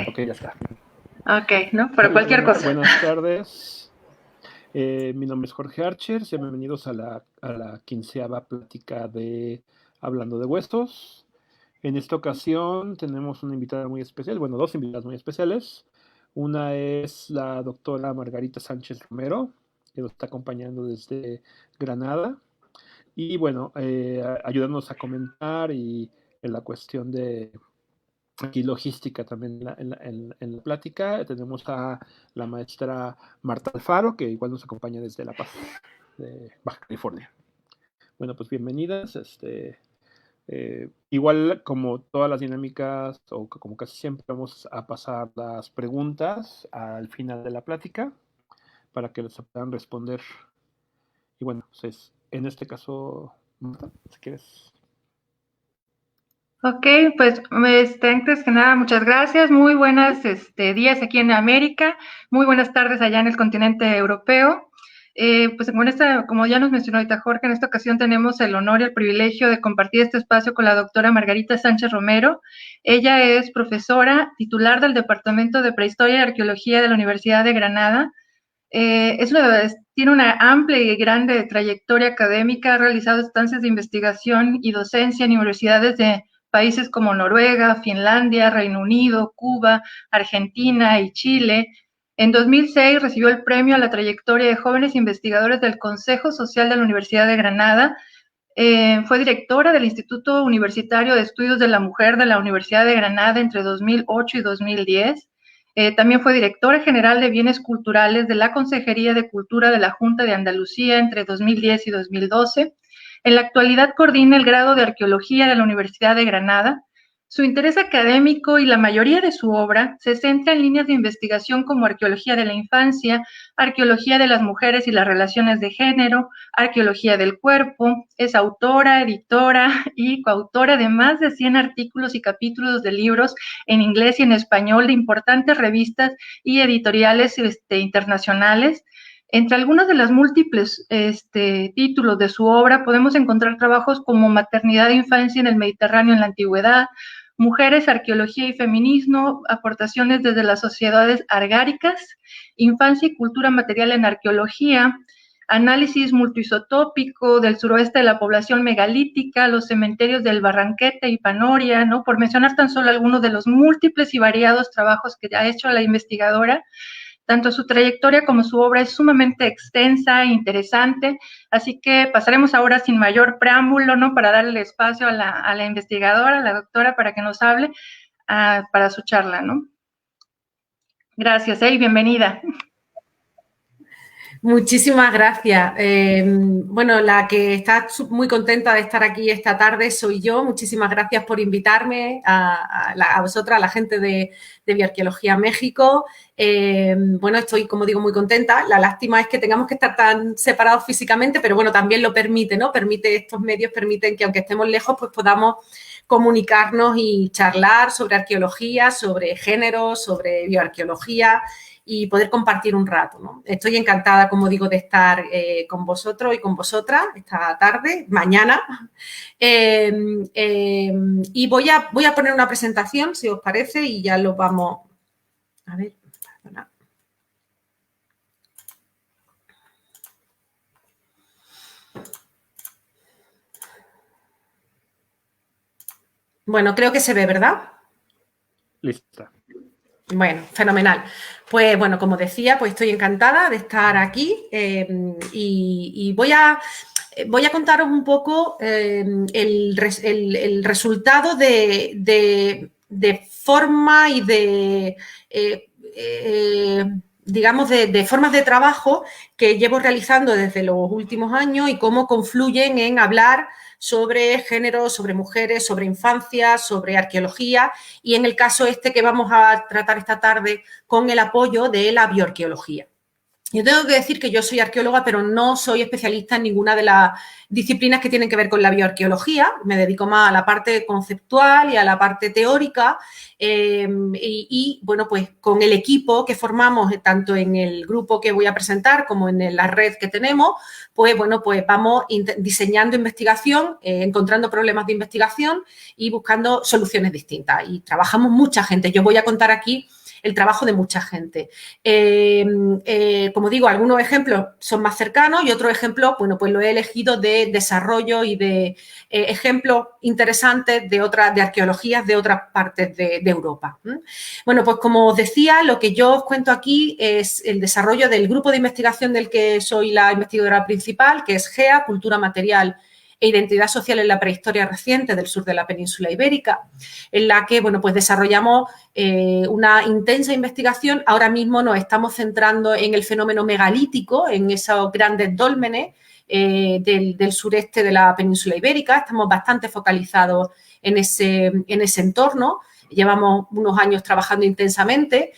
Ok, ya está. Ok, ¿no? Para cualquier cosa. Buenas tardes. Mi nombre es Jorge Archer. Sean bienvenidos a la 15ª plática de Hablando de Huesos. En esta ocasión tenemos una invitada muy especial, bueno, dos invitadas muy especiales. Una es la doctora Margarita Sánchez Romero, que nos está acompañando desde Granada. Y bueno, ayudándonos a comentar y en la cuestión de aquí logística también en la plática. Tenemos a la maestra Marta Alfaro, que igual nos acompaña desde La Paz, de Baja California. Bueno, pues bienvenidas. Igual como todas las dinámicas, o como casi siempre, vamos a pasar las preguntas al final de la plática para que les puedan responder. Y bueno, pues en este caso, Marta, si quieres. Ok, pues antes que nada, muchas gracias. Muy buenas días aquí en América, muy buenas tardes allá en el continente europeo. Pues como ya nos mencionó ahorita Jorge, en esta ocasión tenemos el honor y el privilegio de compartir este espacio con la doctora Margarita Sánchez Romero. Ella es profesora titular del Departamento de Prehistoria y Arqueología de la Universidad de Granada. Tiene una amplia y grande trayectoria académica, ha realizado estancias de investigación y docencia en universidades de países como Noruega, Finlandia, Reino Unido, Cuba, Argentina y Chile. En 2006 recibió el premio a la trayectoria de jóvenes investigadores del Consejo Social de la Universidad de Granada. Fue directora del Instituto Universitario de Estudios de la Mujer de la Universidad de Granada entre 2008 y 2010. También fue directora general de Bienes Culturales de la Consejería de Cultura de la Junta de Andalucía entre 2010 y 2012. En la actualidad coordina el grado de Arqueología de la Universidad de Granada. Su interés académico y la mayoría de su obra se centra en líneas de investigación como arqueología de la infancia, arqueología de las mujeres y las relaciones de género, arqueología del cuerpo. Es autora, editora y coautora de más de 100 artículos y capítulos de libros en inglés y en español de importantes revistas y editoriales internacionales. Entre algunos de los múltiples títulos de su obra podemos encontrar trabajos como Maternidad e Infancia en el Mediterráneo en la Antigüedad, Mujeres, Arqueología y Feminismo, Aportaciones desde las Sociedades Argáricas, Infancia y Cultura Material en Arqueología, Análisis multiisotópico del suroeste de la población megalítica, los cementerios del Barranquete y Panoria, ¿no? Por mencionar tan solo algunos de los múltiples y variados trabajos que ha hecho la investigadora. Tanto su trayectoria como su obra es sumamente extensa e interesante, así que pasaremos ahora sin mayor preámbulo, ¿no? Para darle el espacio a la investigadora, a la doctora, para que nos hable para su charla, ¿no? Gracias, y bienvenida. Muchísimas gracias. Bueno, la que está muy contenta de estar aquí esta tarde soy yo. Muchísimas gracias por invitarme a vosotras, a la gente de Bioarqueología México. Bueno, estoy, como digo, muy contenta. La lástima es que tengamos que estar tan separados físicamente, pero bueno, también lo permite, ¿no? Estos medios permiten que aunque estemos lejos, pues podamos comunicarnos y charlar sobre arqueología, sobre género, sobre bioarqueología y poder compartir un rato, ¿no? Estoy encantada, como digo, de estar con vosotros y con vosotras esta tarde, mañana. Y voy a poner una presentación, si os parece, y ya lo vamos... A ver, perdona. Bueno, creo que se ve, ¿verdad? Lista. Bueno, fenomenal. Pues bueno, como decía, pues estoy encantada de estar aquí y voy a contaros un poco el resultado de forma y digamos, de formas de trabajo que llevo realizando desde los últimos años y cómo confluyen en hablar sobre género, sobre mujeres, sobre infancia, sobre arqueología y en el caso que vamos a tratar esta tarde con el apoyo de la bioarqueología. Yo tengo que decir que yo soy arqueóloga, pero no soy especialista en ninguna de las disciplinas que tienen que ver con la bioarqueología. Me dedico más a la parte conceptual y a la parte teórica. Bueno, pues con el equipo que formamos, tanto en el grupo que voy a presentar como en la red que tenemos, pues bueno, pues vamos diseñando investigación, encontrando problemas de investigación y buscando soluciones distintas. Y trabajamos mucha gente. Yo voy a contar aquí el trabajo de mucha gente. Como digo, algunos ejemplos son más cercanos y otros ejemplos, bueno, pues lo he elegido de desarrollo y de ejemplos interesantes de arqueologías de otras partes de Europa. Bueno, pues como os decía, lo que yo os cuento aquí es el desarrollo del grupo de investigación del que soy la investigadora principal, que es GEA, Cultura Material e Identidad Social en la Prehistoria Reciente del sur de la península ibérica, en la que, bueno, pues desarrollamos una intensa investigación. Ahora mismo nos estamos centrando en el fenómeno megalítico, en esos grandes dólmenes del sureste de la península ibérica. Estamos bastante focalizados en ese entorno. Llevamos unos años trabajando intensamente.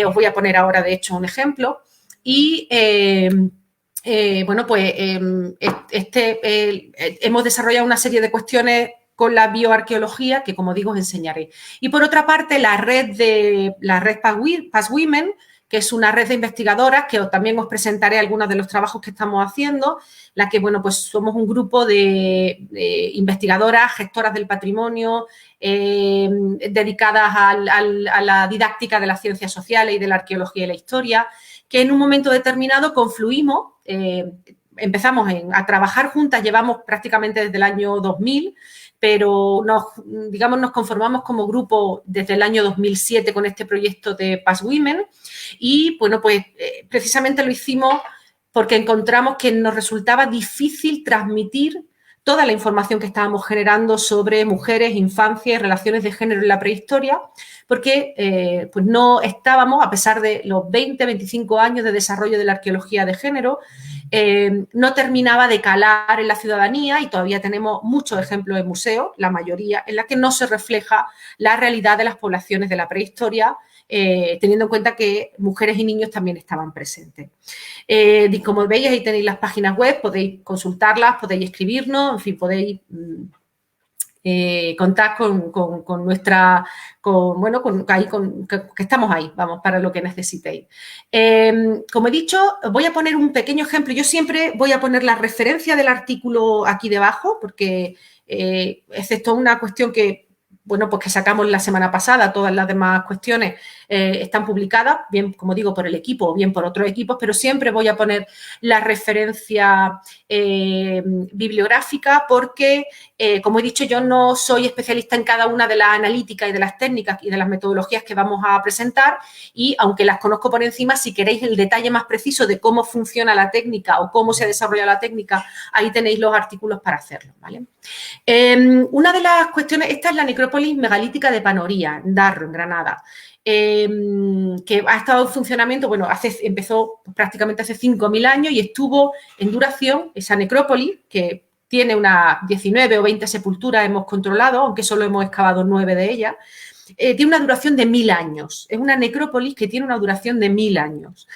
Os voy a poner ahora, de hecho, un ejemplo. Y, bueno, pues hemos desarrollado una serie de cuestiones con la bioarqueología que, como digo, os enseñaré. Y, por otra parte, la red Past Women, que es una red de investigadoras, que también os presentaré algunos de los trabajos que estamos haciendo, la que, bueno, pues somos un grupo de investigadoras, gestoras del patrimonio, dedicadas a la didáctica de las ciencias sociales y de la arqueología y la historia, que en un momento determinado confluimos, empezamos a trabajar juntas, llevamos prácticamente desde el año 2000, pero nos conformamos como grupo desde el año 2007 con este proyecto de Past Women y, bueno, pues precisamente lo hicimos porque encontramos que nos resultaba difícil transmitir toda la información que estábamos generando sobre mujeres, infancia y relaciones de género en la prehistoria, porque pues no estábamos, a pesar de los 20, 25 años de desarrollo de la arqueología de género, no terminaba de calar en la ciudadanía y todavía tenemos muchos ejemplos en museos, la mayoría, en la que no se refleja la realidad de las poblaciones de la prehistoria, teniendo en cuenta que mujeres y niños también estaban presentes. Como veis, ahí tenéis las páginas web, podéis consultarlas, podéis escribirnos, en fin, podéis contar con nuestra, que estamos ahí, vamos, para lo que necesitéis. Como he dicho, voy a poner un pequeño ejemplo. Yo siempre voy a poner la referencia del artículo aquí debajo, porque excepto una cuestión que, bueno, pues que sacamos la semana pasada, todas las demás cuestiones están publicadas, bien, como digo, por el equipo o bien por otros equipos, pero siempre voy a poner la referencia bibliográfica porque, como he dicho, yo no soy especialista en cada una de las analíticas y de las técnicas y de las metodologías que vamos a presentar y, aunque las conozco por encima, si queréis el detalle más preciso de cómo funciona la técnica o cómo se desarrolla la técnica, ahí tenéis los artículos para hacerlo, ¿vale? Una de las cuestiones, esta es la necrópolis megalítica de Panoría, en Darro, en Granada, que ha estado en funcionamiento, bueno, empezó prácticamente hace 5.000 años y estuvo en duración, esa necrópolis, que tiene unas 19 o 20 sepulturas, hemos controlado, aunque solo hemos excavado 9 de ellas, tiene una duración de 1.000 años. Es una necrópolis que tiene una duración de 1.000 años.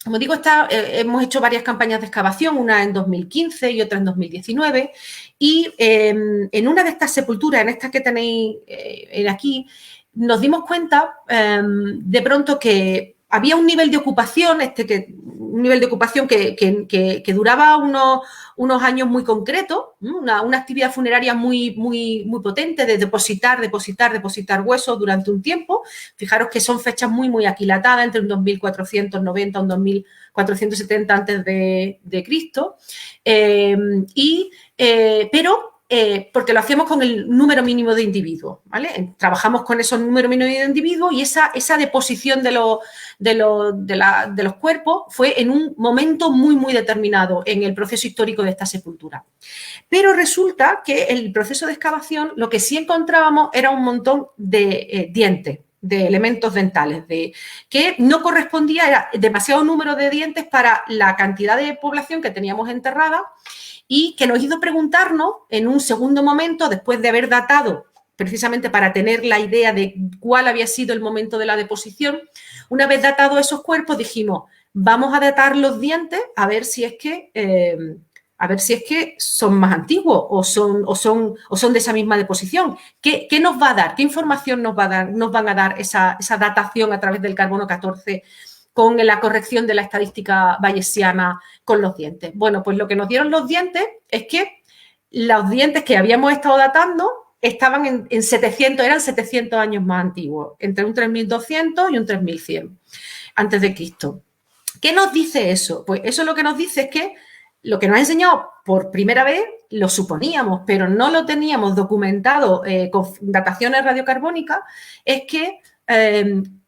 Como digo, hemos hecho varias campañas de excavación, una en 2015 y otra en 2019, y en una de estas sepulturas, en esta que tenéis aquí, nos dimos cuenta de pronto que había un nivel de ocupación, que duraba unos años muy concretos, una actividad funeraria muy, muy, muy potente de depositar huesos durante un tiempo. Fijaros que son fechas muy, muy aquilatadas, entre un 2490 y un 2470 antes de Cristo. Pero porque lo hacíamos con el número mínimo de individuos, ¿vale? Trabajamos con esos números mínimos de individuos y esa deposición de los cuerpos fue en un momento muy, muy determinado en el proceso histórico de esta sepultura. Pero resulta que en el proceso de excavación lo que sí encontrábamos era un montón de dientes, de elementos dentales, que no correspondía, era demasiado número de dientes para la cantidad de población que teníamos enterrada y que nos hizo preguntarnos en un segundo momento, después de haber datado, precisamente para tener la idea de cuál había sido el momento de la deposición, una vez datados esos cuerpos dijimos, vamos a datar los dientes a ver si es que son más antiguos o son de esa misma deposición. ¿Qué nos va a dar? ¿Qué información nos van a dar esa datación a través del carbono 14 con la corrección de la estadística bayesiana con los dientes? Bueno, pues lo que nos dieron los dientes es que los dientes que habíamos estado datando estaban en 700, eran 700 años más antiguos, entre un 3200 y un 3100 antes de Cristo. ¿Qué nos dice eso? Pues eso lo que nos dice es que lo que nos ha enseñado por primera vez, lo suponíamos, pero no lo teníamos documentado con dataciones radiocarbónicas, es que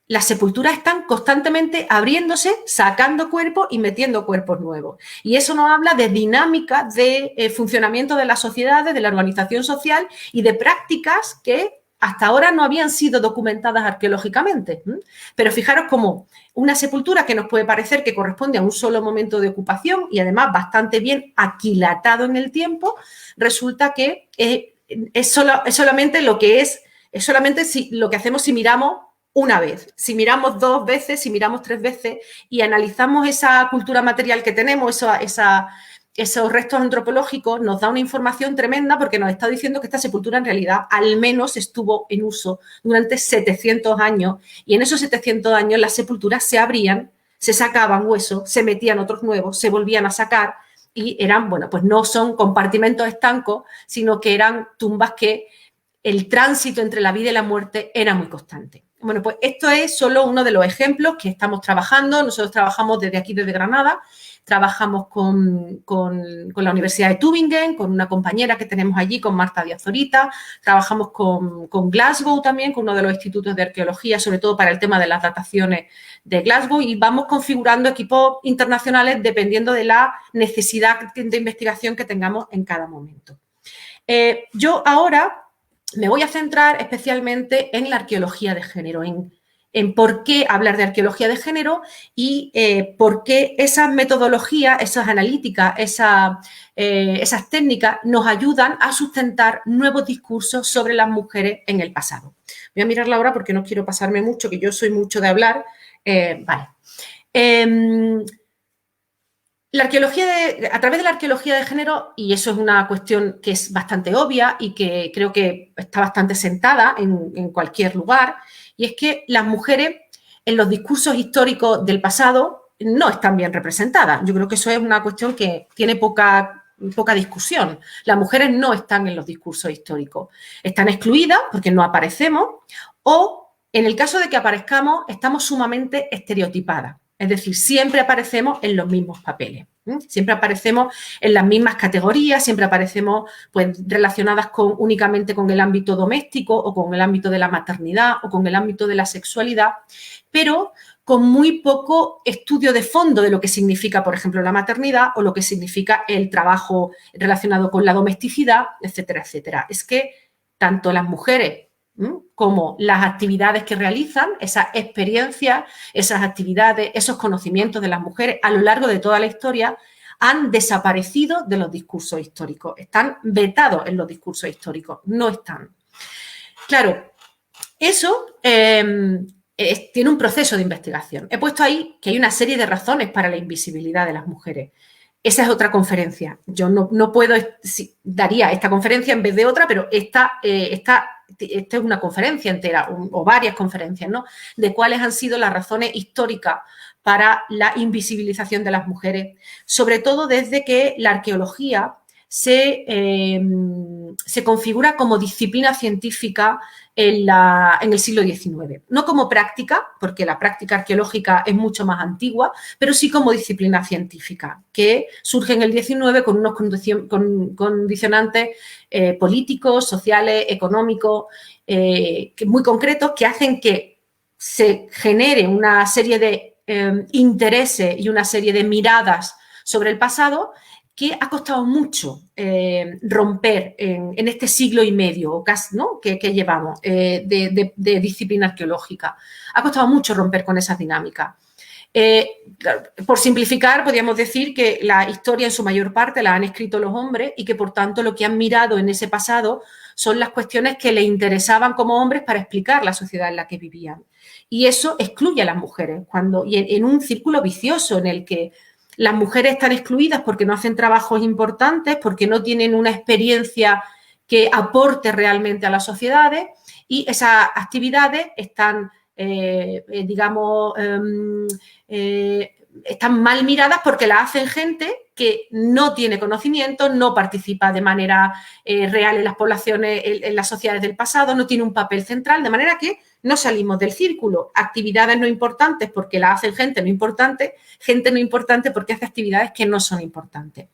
las sepulturas están constantemente abriéndose, sacando cuerpos y metiendo cuerpos nuevos. Y eso nos habla de dinámica de funcionamiento de las sociedades, de la organización social y de prácticas que hasta ahora no habían sido documentadas arqueológicamente. Pero fijaros cómo una sepultura que nos puede parecer que corresponde a un solo momento de ocupación y además bastante bien aquilatado en el tiempo, resulta que es solamente lo que lo que hacemos si miramos una vez, si miramos 2 veces, si miramos 3 veces y analizamos esa cultura material que tenemos, esos restos antropológicos, nos da una información tremenda porque nos está diciendo que esta sepultura en realidad al menos estuvo en uso durante 700 años y en esos 700 años las sepulturas se abrían, se sacaban huesos, se metían otros nuevos, se volvían a sacar y eran, bueno, pues no son compartimentos estancos, sino que eran tumbas que el tránsito entre la vida y la muerte era muy constante. Bueno, pues esto es solo uno de los ejemplos que estamos trabajando. Nosotros trabajamos desde aquí, desde Granada, trabajamos con la Universidad de Tübingen, con una compañera que tenemos allí, con Marta Díaz Zorita, trabajamos con Glasgow también, con uno de los institutos de arqueología, sobre todo para el tema de las dataciones de Glasgow, y vamos configurando equipos internacionales dependiendo de la necesidad de investigación que tengamos en cada momento. Yo ahora me voy a centrar especialmente en la arqueología de género, en por qué hablar de arqueología de género y por qué esas metodologías, esas analíticas, esas técnicas nos ayudan a sustentar nuevos discursos sobre las mujeres en el pasado. Voy a mirar la hora porque no quiero pasarme mucho, que yo soy mucho de hablar. Vale. A través de la arqueología de género, y eso es una cuestión que es bastante obvia y que creo que está bastante sentada en cualquier lugar, y es que las mujeres en los discursos históricos del pasado no están bien representadas. Yo creo que eso es una cuestión que tiene poca discusión. Las mujeres no están en los discursos históricos. Están excluidas porque no aparecemos o, en el caso de que aparezcamos, estamos sumamente estereotipadas. Es decir, siempre aparecemos en los mismos papeles, siempre aparecemos en las mismas categorías, siempre aparecemos pues, relacionadas únicamente con el ámbito doméstico o con el ámbito de la maternidad o con el ámbito de la sexualidad, pero con muy poco estudio de fondo de lo que significa, por ejemplo, la maternidad o lo que significa el trabajo relacionado con la domesticidad, etcétera, etcétera. Es que tanto las mujeres como las actividades que realizan, esas experiencias, esas actividades, esos conocimientos de las mujeres a lo largo de toda la historia han desaparecido de los discursos históricos, están vetados en los discursos históricos, no están. Claro, eso tiene un proceso de investigación. He puesto ahí que hay una serie de razones para la invisibilidad de las mujeres. Esa es otra conferencia. Yo no puedo, daría esta conferencia en vez de otra, pero esta es una conferencia entera o varias conferencias, ¿no? De cuáles han sido las razones históricas para la invisibilización de las mujeres, sobre todo desde que la arqueología se configura como disciplina científica en el siglo XIX. No como práctica, porque la práctica arqueológica es mucho más antigua, pero sí como disciplina científica, que surge en el XIX con unos condicionantes políticos, sociales, económicos, muy concretos, que hacen que se genere una serie de intereses y una serie de miradas sobre el pasado que ha costado mucho romper en este siglo y medio casi, ¿no? que llevamos de disciplina arqueológica. Ha costado mucho romper con esas dinámicas. Por simplificar, podríamos decir que la historia en su mayor parte la han escrito los hombres y que, por tanto, lo que han mirado en ese pasado son las cuestiones que les interesaban como hombres para explicar la sociedad en la que vivían. Y eso excluye a las mujeres y en un círculo vicioso en el que las mujeres están excluidas porque no hacen trabajos importantes, porque no tienen una experiencia que aporte realmente a las sociedades y esas actividades están, están mal miradas porque las hacen gente que no tiene conocimiento, no participa de manera real en las poblaciones, en las sociedades del pasado, no tiene un papel central, de manera que no salimos del círculo. Actividades no importantes porque las hacen gente no importante porque hace actividades que no son importantes.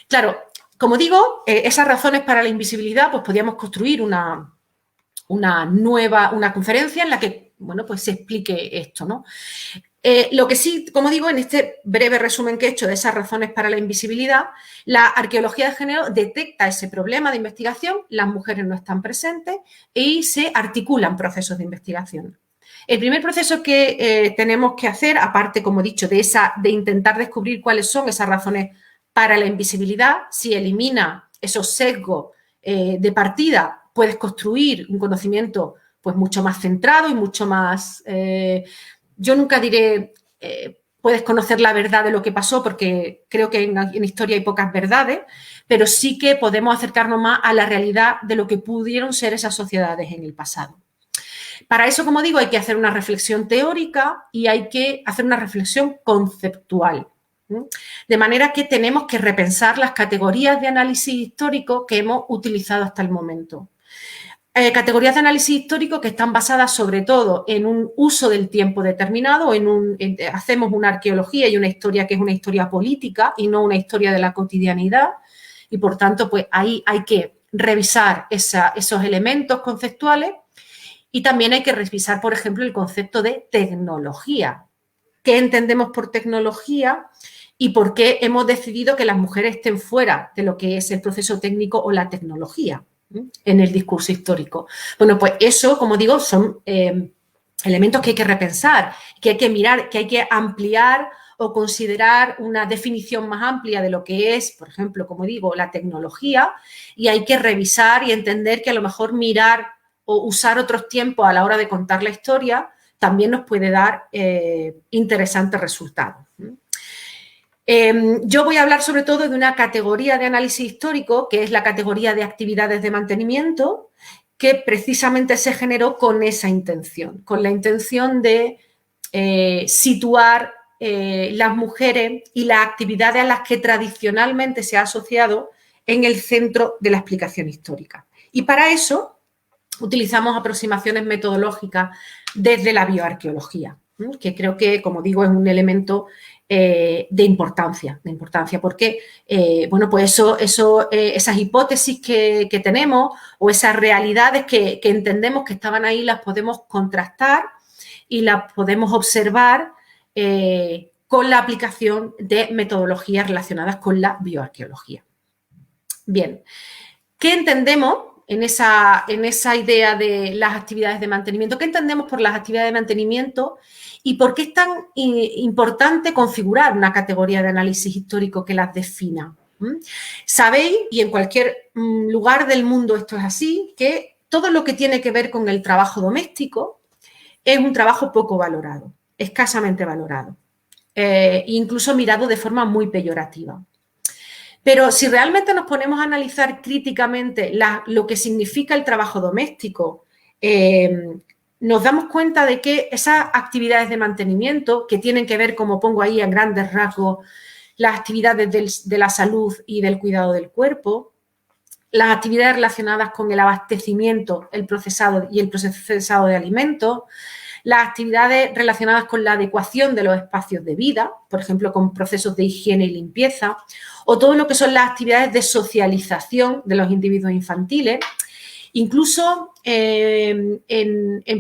Claro, como digo, esas razones para la invisibilidad, pues podríamos construir una conferencia en la que, bueno, pues se explique esto, ¿no? Lo que sí, como digo, en este breve resumen que he hecho de esas razones para la invisibilidad, la arqueología de género detecta ese problema de investigación, las mujeres no están presentes y se articulan procesos de investigación. El primer proceso que tenemos que hacer, aparte, como he dicho, de intentar descubrir cuáles son esas razones para la invisibilidad, si elimina esos sesgos de partida, puedes construir un conocimiento pues mucho más centrado y mucho más... yo nunca diré, puedes conocer la verdad de lo que pasó, porque creo que en historia hay pocas verdades, pero sí que podemos acercarnos más a la realidad de lo que pudieron ser esas sociedades en el pasado. Para eso, como digo, hay que hacer una reflexión teórica y hay que hacer una reflexión conceptual. De manera que tenemos que repensar las categorías de análisis histórico que hemos utilizado hasta el momento. Categorías de análisis histórico que están basadas sobre todo en un uso del tiempo determinado, hacemos una arqueología y una historia que es una historia política y no una historia de la cotidianidad, y por tanto pues ahí hay que revisar esos elementos conceptuales, y también hay que revisar, por ejemplo, el concepto de tecnología. ¿Qué entendemos por tecnología y por qué hemos decidido que las mujeres estén fuera de lo que es el proceso técnico o la tecnología en el discurso histórico? Bueno, pues eso, como digo, son elementos que hay que repensar, que hay que mirar, que hay que ampliar o considerar una definición más amplia de lo que es, por ejemplo, como digo, la tecnología, y hay que revisar y entender que a lo mejor mirar o usar otros tiempos a la hora de contar la historia también nos puede dar interesantes resultados. Yo voy a hablar sobre todo de una categoría de análisis histórico, que es la categoría de actividades de mantenimiento, que precisamente se generó con esa intención, con la intención de situar las mujeres y las actividades a las que tradicionalmente se ha asociado en el centro de la explicación histórica. Y para eso utilizamos aproximaciones metodológicas desde la bioarqueología, que creo que, como digo, es un elemento de importancia, porque, bueno, pues esas hipótesis que tenemos o esas realidades que entendemos que estaban ahí, las podemos contrastar y las podemos observar con la aplicación de metodologías relacionadas con la bioarqueología. Bien, ¿qué entendemos en esa idea de las actividades de mantenimiento? ¿Qué entendemos por las actividades de mantenimiento y por qué es tan importante configurar una categoría de análisis histórico que las defina? Sabéis, y en cualquier lugar del mundo esto es así, que todo lo que tiene que ver con el trabajo doméstico es un trabajo poco valorado, escasamente valorado, incluso mirado de forma muy peyorativa. Pero si realmente nos ponemos a analizar críticamente lo que significa el trabajo doméstico, nos damos cuenta de que esas actividades de mantenimiento que tienen que ver, como pongo ahí en grandes rasgos, las actividades de la salud y del cuidado del cuerpo, las actividades relacionadas con el abastecimiento, el procesado de alimentos, las actividades relacionadas con la adecuación de los espacios de vida, por ejemplo, con procesos de higiene y limpieza, o todo lo que son las actividades de socialización de los individuos infantiles. Incluso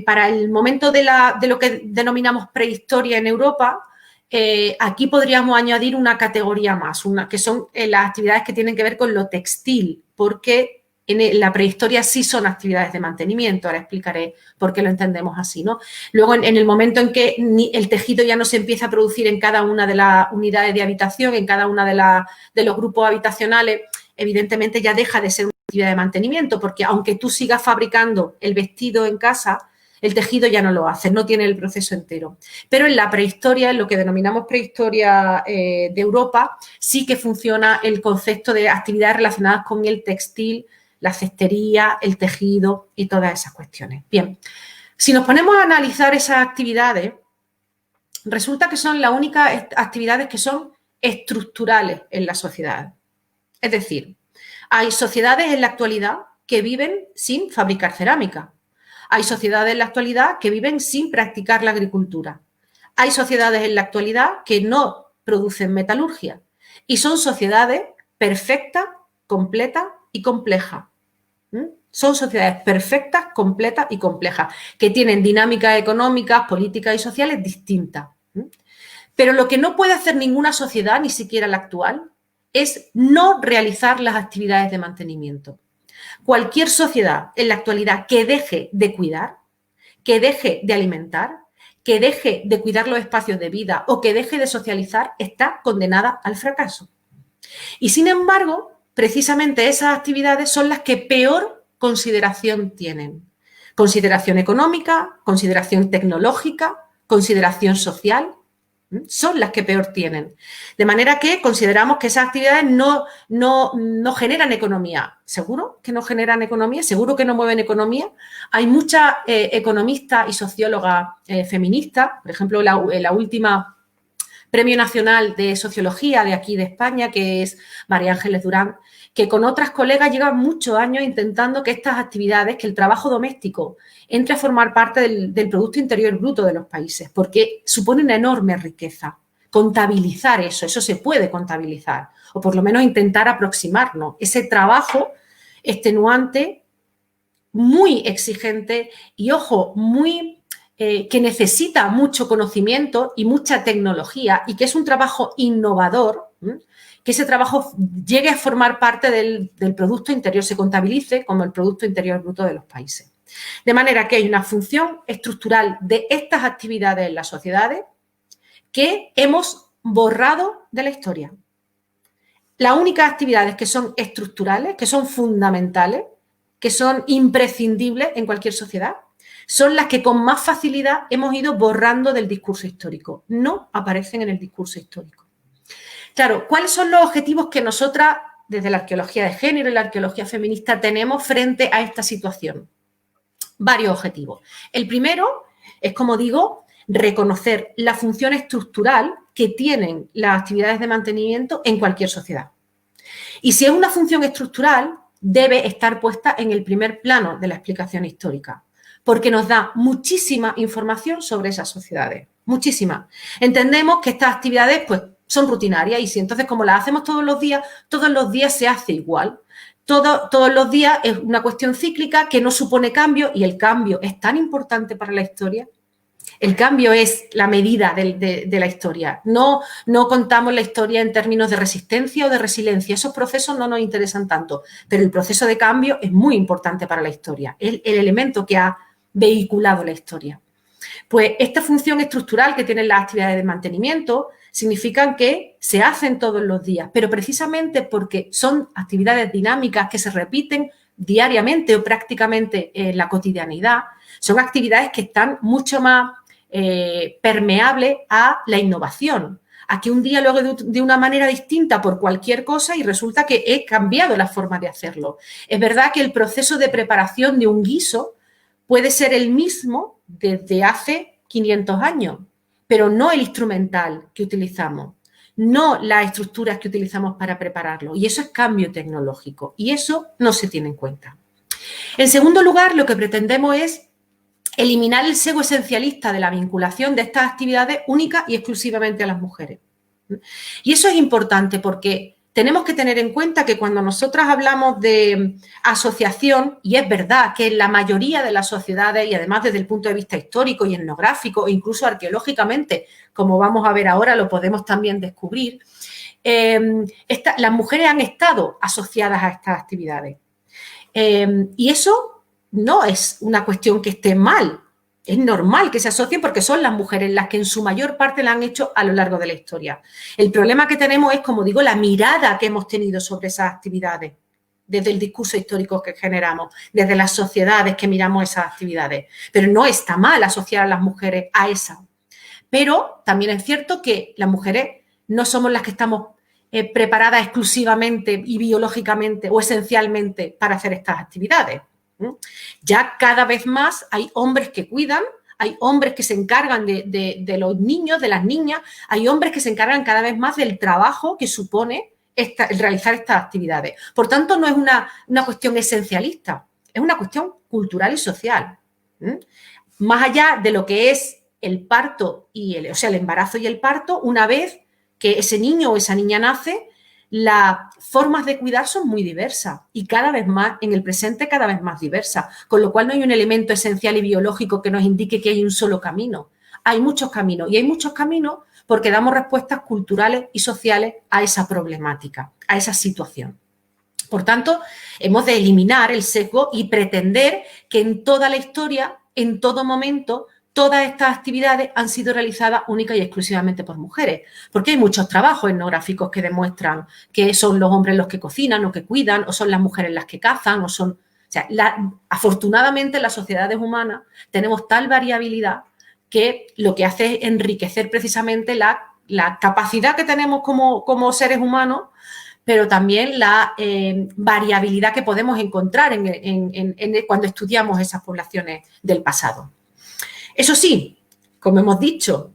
para el momento de lo que denominamos prehistoria en Europa, aquí podríamos añadir una categoría más, que son las actividades que tienen que ver con lo textil, porque en la prehistoria sí son actividades de mantenimiento. Ahora explicaré por qué lo entendemos así, ¿no? Luego, en el momento en que el tejido ya no se empieza a producir en cada una de las unidades de habitación, en cada una de los grupos habitacionales, evidentemente ya deja de ser una actividad de mantenimiento, porque aunque tú sigas fabricando el vestido en casa, el tejido ya no lo hace, no tiene el proceso entero. Pero en la prehistoria, en lo que denominamos prehistoria de Europa, sí que funciona el concepto de actividades relacionadas con el textil, la cestería, el tejido y todas esas cuestiones. Bien, si nos ponemos a analizar esas actividades, resulta que son las únicas actividades que son estructurales en la sociedad. Es decir, hay sociedades en la actualidad que viven sin fabricar cerámica. Hay sociedades en la actualidad que viven sin practicar la agricultura. Hay sociedades en la actualidad que no producen metalurgia. Y son sociedades perfectas, completas y complejas. Son sociedades perfectas, completas y complejas, que tienen dinámicas económicas, políticas y sociales distintas. Pero lo que no puede hacer ninguna sociedad, ni siquiera la actual, es no realizar las actividades de mantenimiento. Cualquier sociedad en la actualidad que deje de cuidar, que deje de alimentar, que deje de cuidar los espacios de vida o que deje de socializar, está condenada al fracaso. Y sin embargo, precisamente esas actividades son las que peor consideración tienen. Consideración económica, consideración tecnológica, consideración social, son las que peor tienen. De manera que consideramos que esas actividades no generan economía. ¿Seguro que no generan economía? ¿Seguro que no mueven economía? Hay muchas economistas y sociólogas feministas, por ejemplo, la última Premio Nacional de Sociología de aquí de España, que es María Ángeles Durán, que con otras colegas llevan muchos años intentando que estas actividades, que el trabajo doméstico entre a formar parte del Producto Interior Bruto de los países, porque supone una enorme riqueza. Contabilizar eso se puede contabilizar, o por lo menos intentar aproximarnos. Ese trabajo extenuante, muy exigente y, ojo, que necesita mucho conocimiento y mucha tecnología y que es un trabajo innovador, que ese trabajo llegue a formar parte del Producto Interior, se contabilice como el Producto Interior Bruto de los países. De manera que hay una función estructural de estas actividades en las sociedades que hemos borrado de la historia. Las únicas actividades que son estructurales, que son fundamentales, que son imprescindibles en cualquier sociedad, son las que con más facilidad hemos ido borrando del discurso histórico. No aparecen en el discurso histórico. Claro, ¿cuáles son los objetivos que nosotras, desde la arqueología de género y la arqueología feminista, tenemos frente a esta situación? Varios objetivos. El primero es, como digo, reconocer la función estructural que tienen las actividades de mantenimiento en cualquier sociedad. Y si es una función estructural, debe estar puesta en el primer plano de la explicación histórica, porque nos da muchísima información sobre esas sociedades, muchísima. Entendemos que estas actividades pues, son rutinarias y si entonces como las hacemos todos los días se hace igual. Todos los días es una cuestión cíclica que no supone cambio y el cambio es tan importante para la historia. El cambio es la medida de la historia. No contamos la historia en términos de resistencia o de resiliencia. Esos procesos no nos interesan tanto, pero el proceso de cambio es muy importante para la historia. Es el elemento que ha vehiculado la historia. Pues esta función estructural que tienen las actividades de mantenimiento significan que se hacen todos los días, pero precisamente porque son actividades dinámicas que se repiten diariamente o prácticamente en la cotidianidad, son actividades que están mucho más permeables a la innovación, a que un día lo hago de una manera distinta por cualquier cosa y resulta que he cambiado la forma de hacerlo. Es verdad que el proceso de preparación de un guiso puede ser el mismo desde hace 500 años, pero no el instrumental que utilizamos, no las estructuras que utilizamos para prepararlo. Y eso es cambio tecnológico y eso no se tiene en cuenta. En segundo lugar, lo que pretendemos es eliminar el sesgo esencialista de la vinculación de estas actividades únicas y exclusivamente a las mujeres. Y eso es importante porque tenemos que tener en cuenta que cuando nosotras hablamos de asociación, y es verdad que en la mayoría de las sociedades, y además desde el punto de vista histórico y etnográfico, e incluso arqueológicamente, como vamos a ver ahora, lo podemos también descubrir, las mujeres han estado asociadas a estas actividades. Y eso no es una cuestión que esté mal. Es normal que se asocien porque son las mujeres las que en su mayor parte la han hecho a lo largo de la historia. El problema que tenemos es, como digo, la mirada que hemos tenido sobre esas actividades, desde el discurso histórico que generamos, desde las sociedades que miramos esas actividades. Pero no está mal asociar a las mujeres a esas. Pero también es cierto que las mujeres no somos las que estamos preparadas exclusivamente y biológicamente o esencialmente para hacer estas actividades. Ya cada vez más hay hombres que cuidan, hay hombres que se encargan de los niños, de las niñas, hay hombres que se encargan cada vez más del trabajo que supone el realizar estas actividades. Por tanto, no es una cuestión esencialista, es una cuestión cultural y social. Más allá de lo que es el parto, o sea, el embarazo y el parto, una vez que ese niño o esa niña nace, las formas de cuidar son muy diversas y cada vez más, en el presente, cada vez más diversas, con lo cual no hay un elemento esencial y biológico que nos indique que hay un solo camino. Hay muchos caminos y hay muchos caminos porque damos respuestas culturales y sociales a esa problemática, a esa situación. Por tanto, hemos de eliminar el sesgo y pretender que en toda la historia, en todo momento, todas estas actividades han sido realizadas única y exclusivamente por mujeres, porque hay muchos trabajos etnográficos que demuestran que son los hombres los que cocinan o que cuidan, o son las mujeres las que cazan, o son... O sea, afortunadamente en las sociedades humanas tenemos tal variabilidad que lo que hace es enriquecer precisamente la capacidad que tenemos como seres humanos, pero también la variabilidad que podemos encontrar cuando estudiamos esas poblaciones del pasado. Eso sí, como hemos dicho,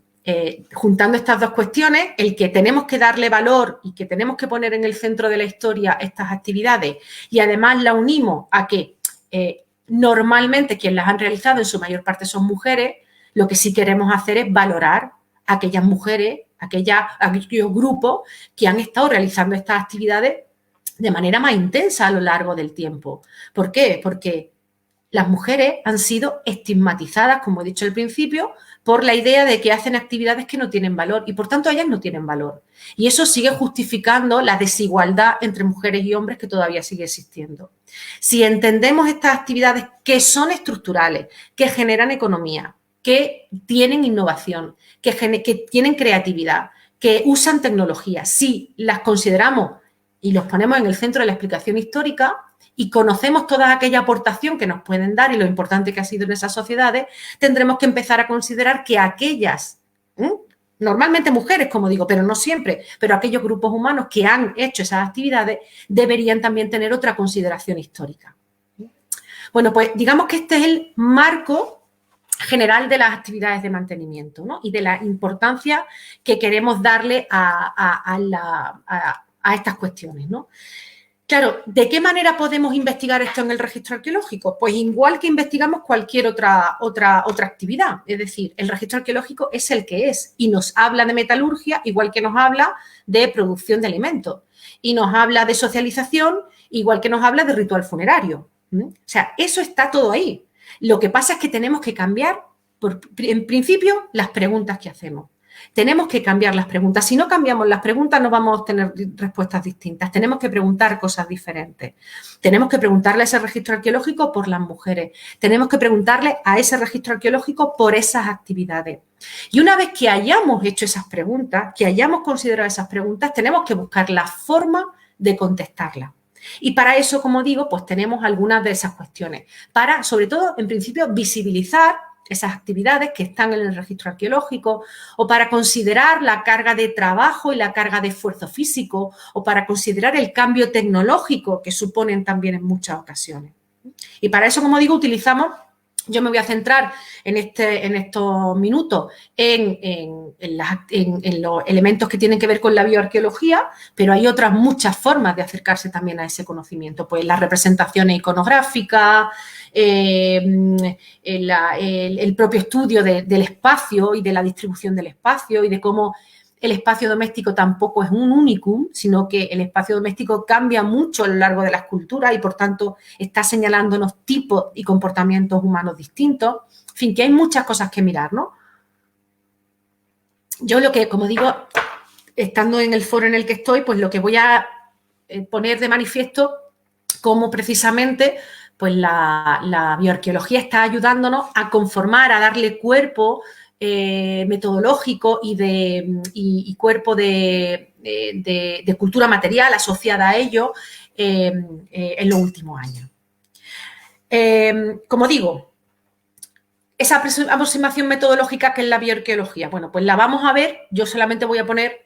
juntando estas dos cuestiones, el que tenemos que darle valor y que tenemos que poner en el centro de la historia estas actividades y además la unimos a que normalmente quienes las han realizado en su mayor parte son mujeres, lo que sí queremos hacer es valorar a aquellas mujeres, aquellos grupos que han estado realizando estas actividades de manera más intensa a lo largo del tiempo. ¿Por qué? Porque las mujeres han sido estigmatizadas, como he dicho al principio, por la idea de que hacen actividades que no tienen valor y, por tanto, ellas no tienen valor. Y eso sigue justificando la desigualdad entre mujeres y hombres que todavía sigue existiendo. Si entendemos estas actividades que son estructurales, que generan economía, que tienen innovación, que tienen creatividad, que usan tecnología, si las consideramos y los ponemos en el centro de la explicación histórica, y conocemos toda aquella aportación que nos pueden dar y lo importante que ha sido en esas sociedades, tendremos que empezar a considerar que aquellas, normalmente mujeres, como digo, pero no siempre, pero aquellos grupos humanos que han hecho esas actividades deberían también tener otra consideración histórica. Bueno, pues digamos que este es el marco general de las actividades de mantenimiento, ¿no? Y de la importancia que queremos darle a estas cuestiones, ¿no? Claro, ¿de qué manera podemos investigar esto en el registro arqueológico? Pues igual que investigamos cualquier otra actividad. Es decir, el registro arqueológico es el que es y nos habla de metalurgia igual que nos habla de producción de alimentos y nos habla de socialización igual que nos habla de ritual funerario. O sea, eso está todo ahí. Lo que pasa es que tenemos que cambiar, en principio, las preguntas que hacemos. Tenemos que cambiar las preguntas. Si no cambiamos las preguntas, no vamos a obtener respuestas distintas. Tenemos que preguntar cosas diferentes. Tenemos que preguntarle a ese registro arqueológico por las mujeres. Tenemos que preguntarle a ese registro arqueológico por esas actividades. Y una vez que hayamos hecho esas preguntas, que hayamos considerado esas preguntas, tenemos que buscar la forma de contestarlas. Y para eso, como digo, pues tenemos algunas de esas cuestiones. Para, sobre todo, en principio, visibilizar esas actividades que están en el registro arqueológico o para considerar la carga de trabajo y la carga de esfuerzo físico o para considerar el cambio tecnológico que suponen también en muchas ocasiones. Y para eso, como digo, utilizamos, yo me voy a centrar en estos minutos en los elementos que tienen que ver con la bioarqueología, pero hay otras muchas formas de acercarse también a ese conocimiento, pues las representaciones iconográficas, el propio estudio del espacio y de la distribución del espacio y de cómo el espacio doméstico tampoco es un unicum, sino que el espacio doméstico cambia mucho a lo largo de las culturas y, por tanto, está señalándonos tipos y comportamientos humanos distintos. En fin, que hay muchas cosas que mirar, ¿no? Yo lo que, como digo, estando en el foro en el que estoy, pues lo que voy a poner de manifiesto cómo precisamente pues la bioarqueología está ayudándonos a conformar, a darle cuerpo metodológico y cuerpo de cultura material asociada a ello en los últimos años. Como digo, esa aproximación metodológica que es la bioarqueología, bueno, pues la vamos a ver. Yo solamente voy a poner,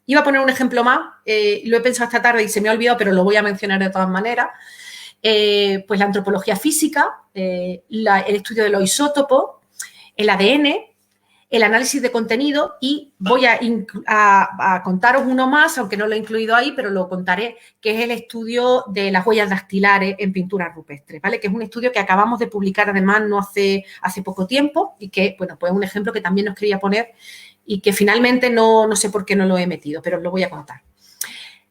iba a poner un ejemplo más, lo he pensado esta tarde y se me ha olvidado, pero lo voy a mencionar de todas maneras. Pues la antropología física, el estudio de los isótopos, el ADN, el análisis de contenido y voy a contaros uno más, aunque no lo he incluido ahí, pero lo contaré, que es el estudio de las huellas dactilares en pinturas rupestres, ¿vale? Que es un estudio que acabamos de publicar además no hace poco tiempo y que, bueno, pues es un ejemplo que también os quería poner y que finalmente no sé por qué no lo he metido, pero os lo voy a contar.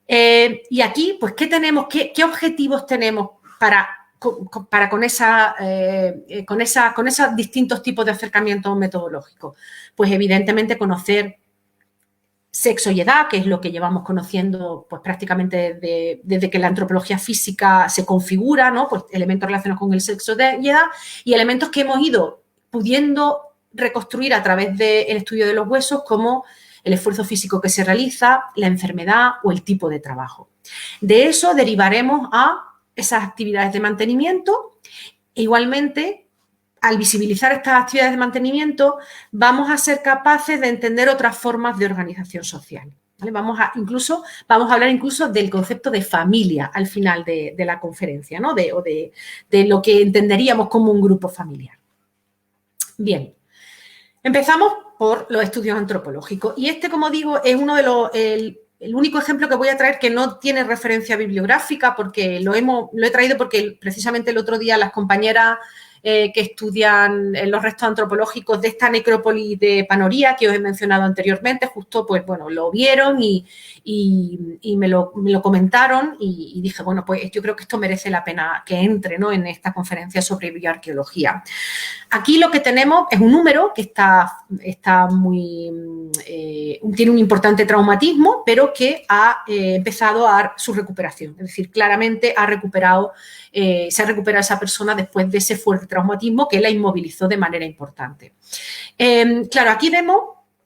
Y aquí, pues, ¿qué tenemos? ¿Qué objetivos tenemos con esos distintos tipos de acercamientos metodológicos? Pues evidentemente conocer sexo y edad, que es lo que llevamos conociendo pues prácticamente desde que la antropología física se configura, ¿no? Pues elementos relacionados con el sexo y edad y elementos que hemos ido pudiendo reconstruir a través del estudio de los huesos como el esfuerzo físico que se realiza, la enfermedad o el tipo de trabajo. De eso derivaremos a esas actividades de mantenimiento. Igualmente, al visibilizar estas actividades de mantenimiento, vamos a ser capaces de entender otras formas de organización social, ¿vale? Vamos a hablar incluso del concepto de familia al final de la conferencia, ¿no? De lo que entenderíamos como un grupo familiar. Bien, empezamos por los estudios antropológicos. Y este, como digo, es uno de el único ejemplo que voy a traer que no tiene referencia bibliográfica porque lo he traído porque precisamente el otro día las compañeras que estudian los restos antropológicos de esta necrópolis de Panoría que os he mencionado anteriormente, justo pues bueno, lo vieron y me lo comentaron y dije, bueno, pues yo creo que esto merece la pena que entre, ¿no? En esta conferencia sobre bioarqueología. Aquí lo que tenemos es un número que está muy tiene un importante traumatismo, pero que ha empezado a su recuperación. Es decir, claramente se ha recuperado esa persona después de ese fuerte traumatismo que la inmovilizó de manera importante. Claro, aquí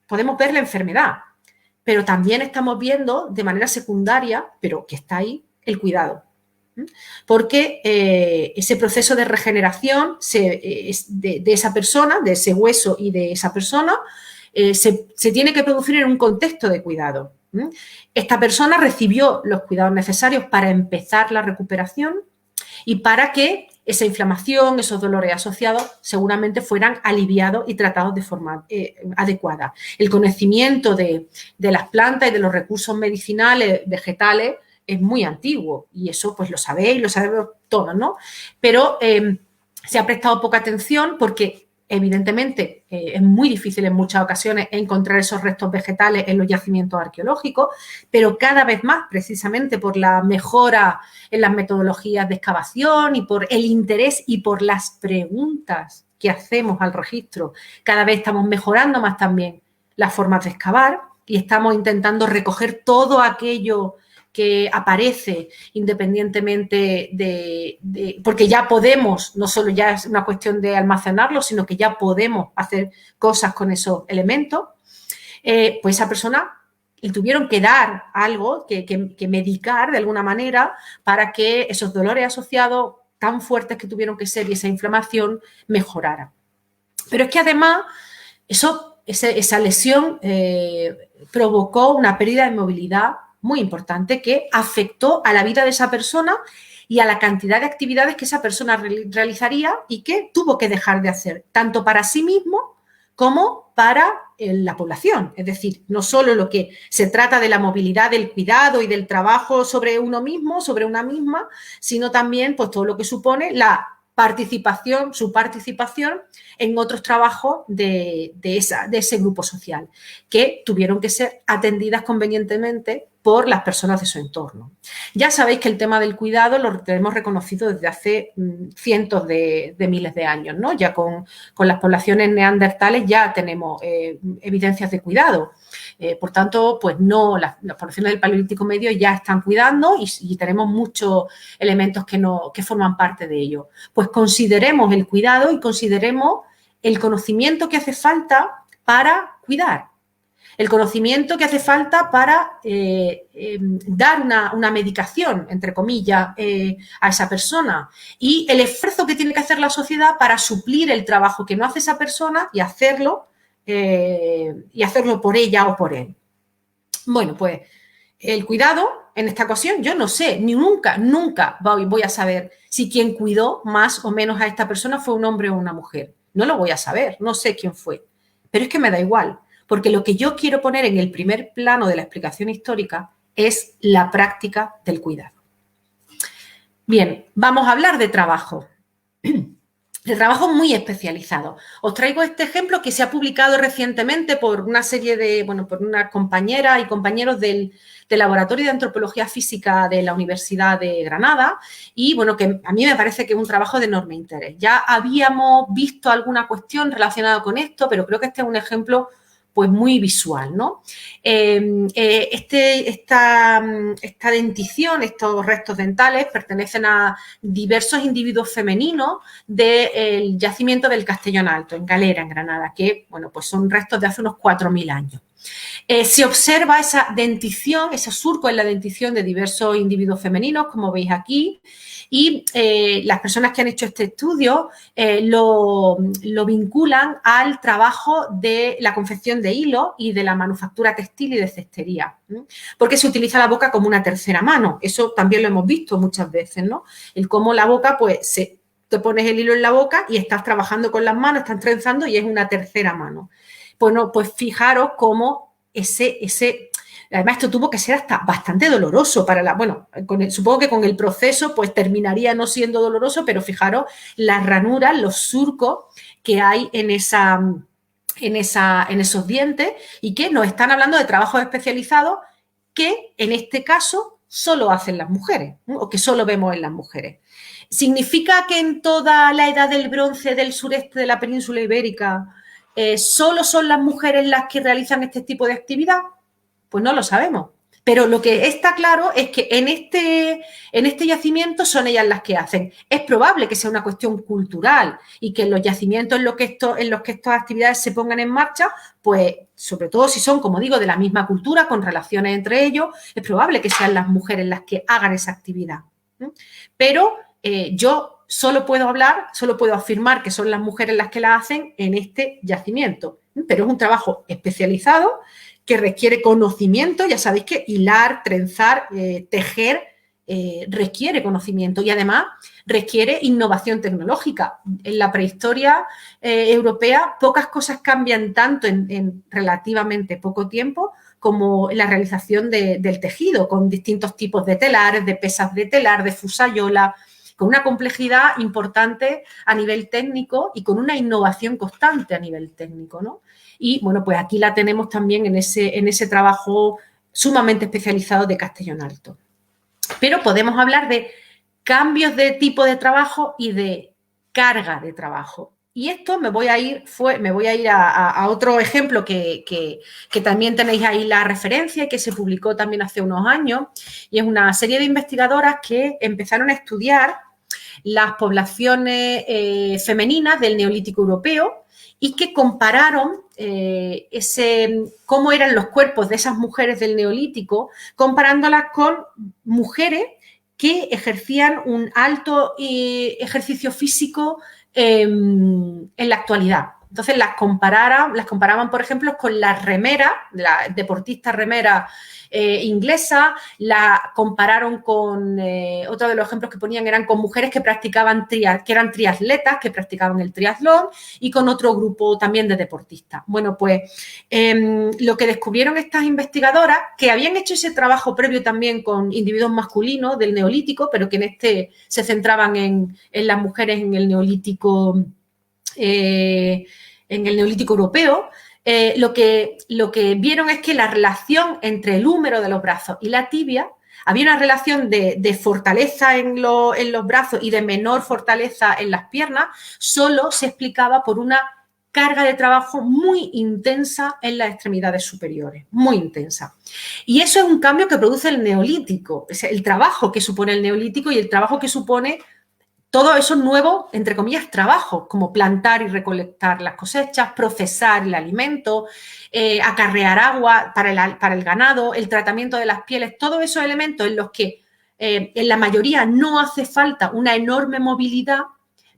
podemos ver la enfermedad, pero también estamos viendo de manera secundaria, pero que está ahí, el cuidado. Porque ese proceso de regeneración de esa persona, de ese hueso y de esa persona, se tiene que producir en un contexto de cuidado. Esta persona recibió los cuidados necesarios para empezar la recuperación y para que esa inflamación, esos dolores asociados, seguramente fueran aliviados y tratados de forma adecuada. El conocimiento de las plantas y de los recursos medicinales, vegetales, es muy antiguo y eso pues lo sabemos todos, ¿no? Pero se ha prestado poca atención porque evidentemente es muy difícil en muchas ocasiones encontrar esos restos vegetales en los yacimientos arqueológicos, pero cada vez más precisamente por la mejora en las metodologías de excavación y por el interés y por las preguntas que hacemos al registro, cada vez estamos mejorando más también las formas de excavar y estamos intentando recoger todo aquello que aparece independientemente porque ya podemos, no solo ya es una cuestión de almacenarlo, sino que ya podemos hacer cosas con esos elementos, pues esa persona le tuvieron que dar algo, que medicar de alguna manera para que esos dolores asociados tan fuertes que tuvieron que ser y esa inflamación mejorara. Pero es que además esa lesión provocó una pérdida de movilidad muy importante que afectó a la vida de esa persona y a la cantidad de actividades que esa persona realizaría y que tuvo que dejar de hacer, tanto para sí mismo como para la población. Es decir, no solo lo que se trata de la movilidad, del cuidado y del trabajo sobre uno mismo, sobre una misma, sino también pues, todo lo que supone su participación en otros trabajos de ese grupo social, que tuvieron que ser atendidas convenientemente por las personas de su entorno. Ya sabéis que el tema del cuidado lo tenemos reconocido desde hace cientos de miles de años, ¿no? Ya con las poblaciones neandertales ya tenemos evidencias de cuidado. Por tanto, pues no, las poblaciones del Paleolítico Medio ya están cuidando y tenemos muchos elementos que forman parte de ello. Pues consideremos el cuidado y consideremos el conocimiento que hace falta para cuidar. El conocimiento que hace falta para dar una medicación, entre comillas, a esa persona y el esfuerzo que tiene que hacer la sociedad para suplir el trabajo que no hace esa persona y hacerlo por ella o por él. Bueno, pues el cuidado, en esta ocasión, yo no sé, ni nunca voy a saber si quien cuidó más o menos a esta persona fue un hombre o una mujer. No lo voy a saber, no sé quién fue. Pero es que me da igual, porque lo que yo quiero poner en el primer plano de la explicación histórica es la práctica del cuidado. Bien, vamos a hablar de trabajo. De trabajo muy especializado. Os traigo este ejemplo que se ha publicado recientemente por una serie de, bueno, por unas compañeras y compañeros del Laboratorio de Antropología Física de la Universidad de Granada y, bueno, que a mí me parece que es un trabajo de enorme interés. Ya habíamos visto alguna cuestión relacionada con esto, pero creo que este es un ejemplo pues muy visual, ¿no? Esta dentición, estos restos dentales pertenecen a diversos individuos femeninos del yacimiento del Castellón Alto, en Galera, en Granada, que, bueno, pues son restos de hace unos 4.000 años. Se observa esa dentición, ese surco en la dentición de diversos individuos femeninos, como veis aquí, y las personas que han hecho este estudio lo vinculan al trabajo de la confección de hilo y de la manufactura textil y de cestería, ¿no? Porque se utiliza la boca como una tercera mano. Eso también lo hemos visto muchas veces, ¿no? El cómo la boca, pues, te pones el hilo en la boca y estás trabajando con las manos, estás trenzando y es una tercera mano. Bueno, pues fijaros cómo además esto tuvo que ser hasta bastante doloroso para la, bueno, supongo que con el proceso pues terminaría no siendo doloroso, pero fijaros las ranuras, los surcos que hay en esos dientes y que nos están hablando de trabajos especializados que en este caso solo hacen las mujeres, ¿no? O que solo vemos en las mujeres. ¿Significa que en toda la edad del bronce del sureste de la península ibérica solo son las mujeres las que realizan este tipo de actividad? Pues no lo sabemos. Pero lo que está claro es que en este yacimiento son ellas las que hacen. Es probable que sea una cuestión cultural y que en los yacimientos en los que estas actividades se pongan en marcha, pues sobre todo si son, como digo, de la misma cultura, con relaciones entre ellos, es probable que sean las mujeres las que hagan esa actividad. Pero yo solo puedo afirmar que son las mujeres las que la hacen en este yacimiento. Pero es un trabajo especializado que requiere conocimiento, ya sabéis que hilar, trenzar, tejer, requiere conocimiento y además requiere innovación tecnológica. En la prehistoria europea pocas cosas cambian tanto en relativamente poco tiempo como la realización del tejido, con distintos tipos de telares, de pesas de telar, de fusayola, con una complejidad importante a nivel técnico y con una innovación constante a nivel técnico, ¿no? Y, bueno, pues aquí la tenemos también en ese trabajo sumamente especializado de Castellón Alto. Pero podemos hablar de cambios de tipo de trabajo y de carga de trabajo. Y esto me voy a ir a otro ejemplo que también tenéis ahí la referencia y que se publicó también hace unos años. Y es una serie de investigadoras que empezaron a estudiar las poblaciones femeninas del Neolítico Europeo y que compararon cómo eran los cuerpos de esas mujeres del Neolítico, comparándolas con mujeres que ejercían un alto ejercicio físico en la actualidad. Entonces las comparaban, por ejemplo, con las remeras, la deportista remera inglesa, la compararon con, otro de los ejemplos que ponían eran con mujeres que eran triatletas, que practicaban el triatlón y con otro grupo también de deportistas. Bueno, pues lo que descubrieron estas investigadoras, que habían hecho ese trabajo previo también con individuos masculinos del Neolítico, pero que en este se centraban en las mujeres en el Neolítico europeo, lo que vieron es que la relación entre el húmero de los brazos y la tibia, había una relación de fortaleza en los brazos y de menor fortaleza en las piernas, solo se explicaba por una carga de trabajo muy intensa en las extremidades superiores, muy intensa. Y eso es un cambio que produce el Neolítico, es el trabajo que supone el Neolítico y el trabajo que supone todos esos nuevos, entre comillas, trabajos, como plantar y recolectar las cosechas, procesar el alimento, acarrear agua para el ganado, el tratamiento de las pieles, todos esos elementos en los que en la mayoría no hace falta una enorme movilidad,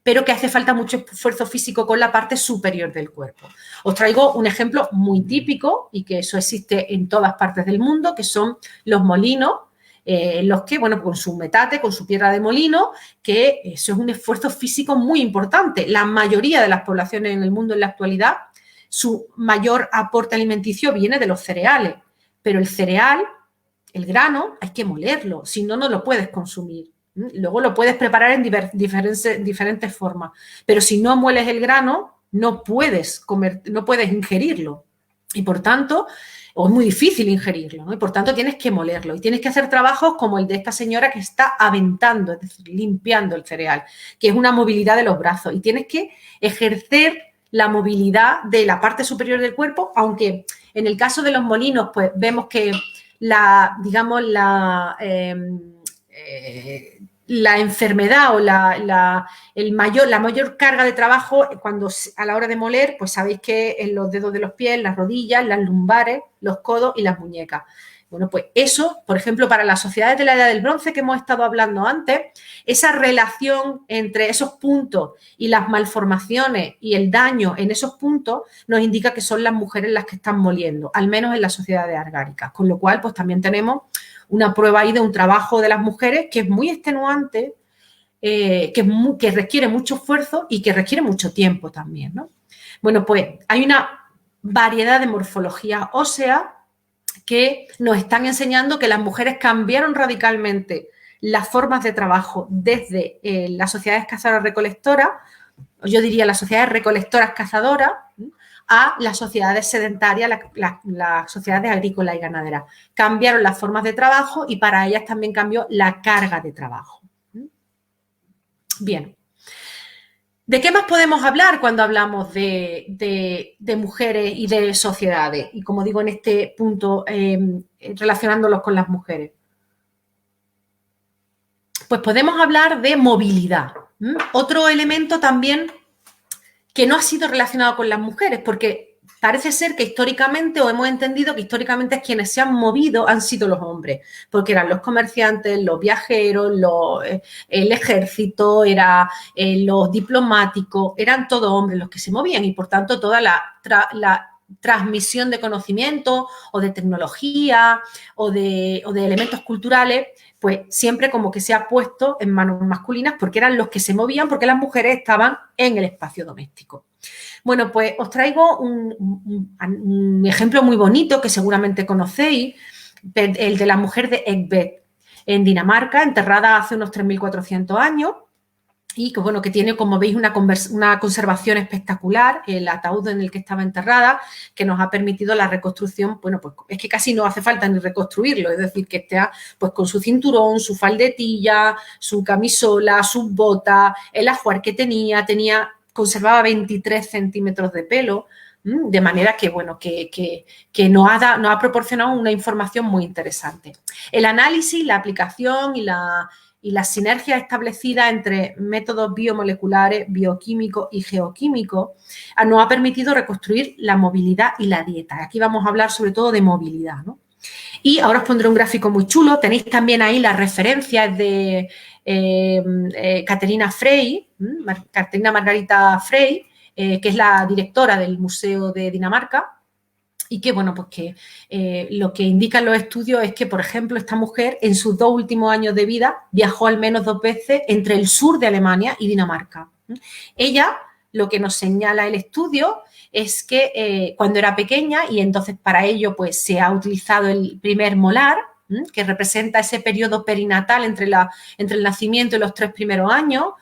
pero que hace falta mucho esfuerzo físico con la parte superior del cuerpo. Os traigo un ejemplo muy típico y que eso existe en todas partes del mundo, que son los molinos en los que, bueno, con su metate, con su piedra de molino, que eso es un esfuerzo físico muy importante. La mayoría de las poblaciones en el mundo en la actualidad, su mayor aporte alimenticio viene de los cereales, pero el cereal, el grano, hay que molerlo, si no, no lo puedes consumir. Luego lo puedes preparar en diferentes formas, pero si no mueles el grano, no puedes comer, no puedes ingerirlo. Y por tanto, o es muy difícil ingerirlo, ¿no? Y por tanto tienes que molerlo. Y tienes que hacer trabajos como el de esta señora que está aventando, es decir, limpiando el cereal, que es una movilidad de los brazos. Y tienes que ejercer la movilidad de la parte superior del cuerpo, aunque en el caso de los molinos, pues vemos que la enfermedad o la mayor carga de trabajo cuando a la hora de moler, pues sabéis que en los dedos de los pies, las rodillas, las lumbares, los codos y las muñecas. Bueno, pues eso, por ejemplo, para las sociedades de la Edad del Bronce que hemos estado hablando antes, esa relación entre esos puntos y las malformaciones y el daño en esos puntos nos indica que son las mujeres las que están moliendo, al menos en las sociedades argáricas. Con lo cual, pues también tenemos una prueba ahí de un trabajo de las mujeres que es muy extenuante, que requiere mucho esfuerzo y que requiere mucho tiempo también, ¿no? Bueno, pues hay una variedad de morfologías óseas que nos están enseñando que las mujeres cambiaron radicalmente las formas de trabajo desde las sociedades cazadoras-recolectoras, yo diría las sociedades recolectoras-cazadoras, a las sociedades sedentarias, las sociedades agrícolas y ganaderas. Cambiaron las formas de trabajo y para ellas también cambió la carga de trabajo. Bien. ¿De qué más podemos hablar cuando hablamos de mujeres y de sociedades? Y como digo en este punto, relacionándolos con las mujeres. Pues podemos hablar de movilidad. Otro elemento también que no ha sido relacionado con las mujeres, porque parece ser que históricamente, o hemos entendido que históricamente quienes se han movido han sido los hombres, porque eran los comerciantes, los viajeros, el ejército, los diplomáticos, eran todos hombres los que se movían y por tanto toda la transmisión de conocimiento o de tecnología o de elementos culturales, pues siempre como que se ha puesto en manos masculinas porque eran los que se movían, porque las mujeres estaban en el espacio doméstico. Bueno, pues os traigo un ejemplo muy bonito que seguramente conocéis, el de la mujer de Egbert, en Dinamarca, enterrada hace unos 3.400 años, y que, bueno, que tiene, como veis, una conservación espectacular, el ataúd en el que estaba enterrada, que nos ha permitido la reconstrucción. Bueno, pues es que casi no hace falta ni reconstruirlo, es decir, que esté pues con su cinturón, su faldetilla, su camisola, sus botas, el ajuar que conservaba 23 centímetros de pelo, de manera que, bueno, que nos ha proporcionado una información muy interesante. El análisis, la aplicación y las sinergias establecidas entre métodos biomoleculares, bioquímicos y geoquímicos nos ha permitido reconstruir la movilidad y la dieta. Aquí vamos a hablar sobre todo de movilidad, ¿no? Y ahora os pondré un gráfico muy chulo. Tenéis también ahí las referencias de Caterina Frey, Caterina Margarita Frey, que es la directora del Museo de Dinamarca. Y que, bueno, pues que lo que indican los estudios es que, por ejemplo, esta mujer en sus 2 últimos años de vida viajó al menos 2 veces entre el sur de Alemania y Dinamarca. Ella, lo que nos señala el estudio es que cuando era pequeña, y entonces para ello pues se ha utilizado el primer molar, que representa ese periodo perinatal entre el nacimiento y los 3 primeros años,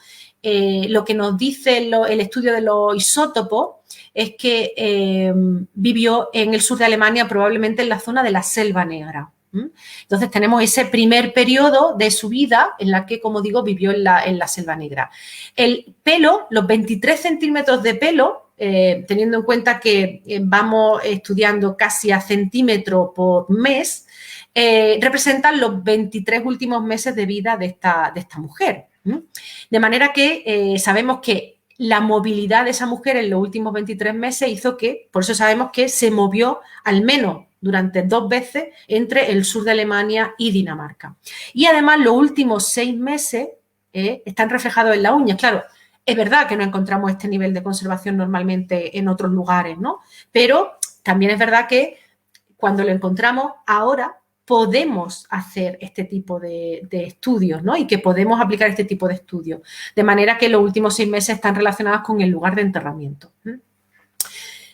lo que nos dice el estudio de los isótopos es que vivió en el sur de Alemania, probablemente en la zona de la Selva Negra. Entonces tenemos ese primer periodo de su vida en la que, como digo, vivió en la Selva Negra. El pelo, los 23 centímetros de pelo, teniendo en cuenta que vamos estudiando casi a centímetro por mes, representan los 23 últimos meses de vida de esta mujer. De manera que sabemos que la movilidad de esa mujer en los últimos 23 meses hizo que, por eso sabemos que se movió al menos durante 2 veces entre el sur de Alemania y Dinamarca. Y además los últimos 6 meses están reflejados en las uñas. Claro, es verdad que no encontramos este nivel de conservación normalmente en otros lugares, ¿no? Pero también es verdad que cuando lo encontramos ahora, podemos hacer este tipo de estudios, ¿no? Y que podemos aplicar este tipo de estudios. De manera que los últimos 6 meses están relacionados con el lugar de enterramiento.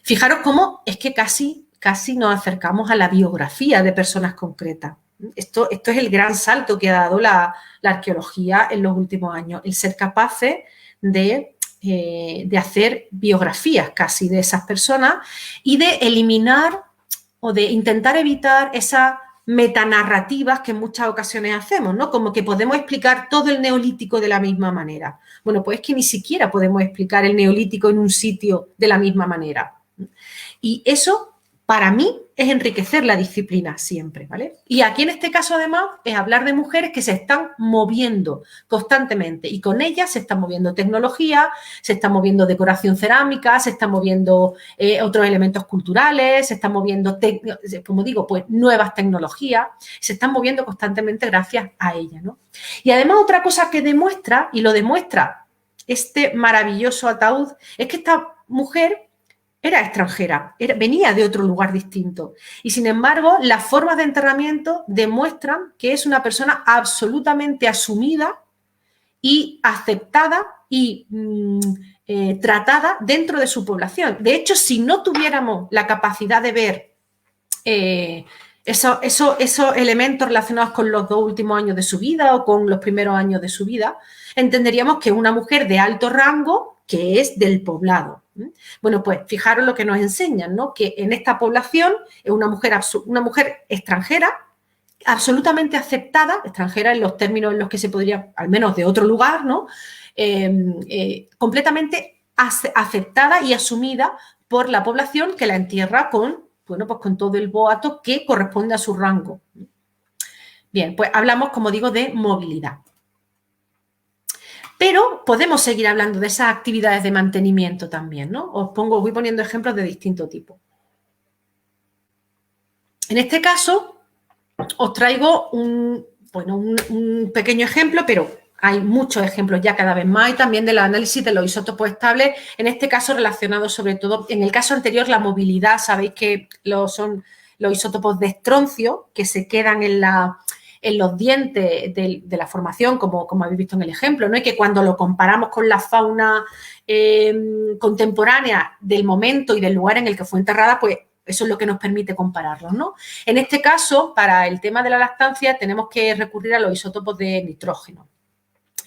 Fijaros cómo es que casi nos acercamos a la biografía de personas concretas. Esto es el gran salto que ha dado la arqueología en los últimos años, el ser capaces de hacer biografías casi de esas personas y de eliminar o de intentar evitar esas metanarrativas que en muchas ocasiones hacemos, ¿no? Como que podemos explicar todo el neolítico de la misma manera. Bueno, pues es que ni siquiera podemos explicar el neolítico en un sitio de la misma manera. Y eso, para mí, es enriquecer la disciplina siempre, ¿vale? Y aquí en este caso, además, es hablar de mujeres que se están moviendo constantemente y con ellas se está moviendo tecnología, se está moviendo decoración cerámica, se están moviendo otros elementos culturales, se están moviendo, como digo, pues nuevas tecnologías, se están moviendo constantemente gracias a ellas, ¿no? Y además otra cosa que demuestra, y lo demuestra este maravilloso ataúd, es que esta mujer era extranjera, venía de otro lugar distinto. Y, sin embargo, las formas de enterramiento demuestran que es una persona absolutamente asumida y aceptada y tratada dentro de su población. De hecho, si no tuviéramos la capacidad de ver esos elementos relacionados con los 2 últimos años de su vida o con los primeros años de su vida, entenderíamos que es una mujer de alto rango que es del poblado. Bueno, pues fijaros lo que nos enseñan, ¿no? Que en esta población es una mujer extranjera, absolutamente aceptada, extranjera en los términos en los que se podría, al menos de otro lugar, ¿no? Completamente aceptada y asumida por la población que la entierra con, bueno, pues con todo el boato que corresponde a su rango. Bien, pues hablamos, como digo, de movilidad. Pero podemos seguir hablando de esas actividades de mantenimiento también, ¿no? Voy poniendo ejemplos de distinto tipo. En este caso, os traigo un pequeño ejemplo, pero hay muchos ejemplos ya cada vez más y también del análisis de los isótopos estables, en este caso relacionados sobre todo, en el caso anterior la movilidad, sabéis que son los isótopos de estroncio que se quedan en los dientes de la formación, como habéis visto en el ejemplo, ¿no? Y que cuando lo comparamos con la fauna contemporánea del momento y del lugar en el que fue enterrada, pues eso es lo que nos permite compararlos, ¿no? En este caso, para el tema de la lactancia, tenemos que recurrir a los isótopos de nitrógeno.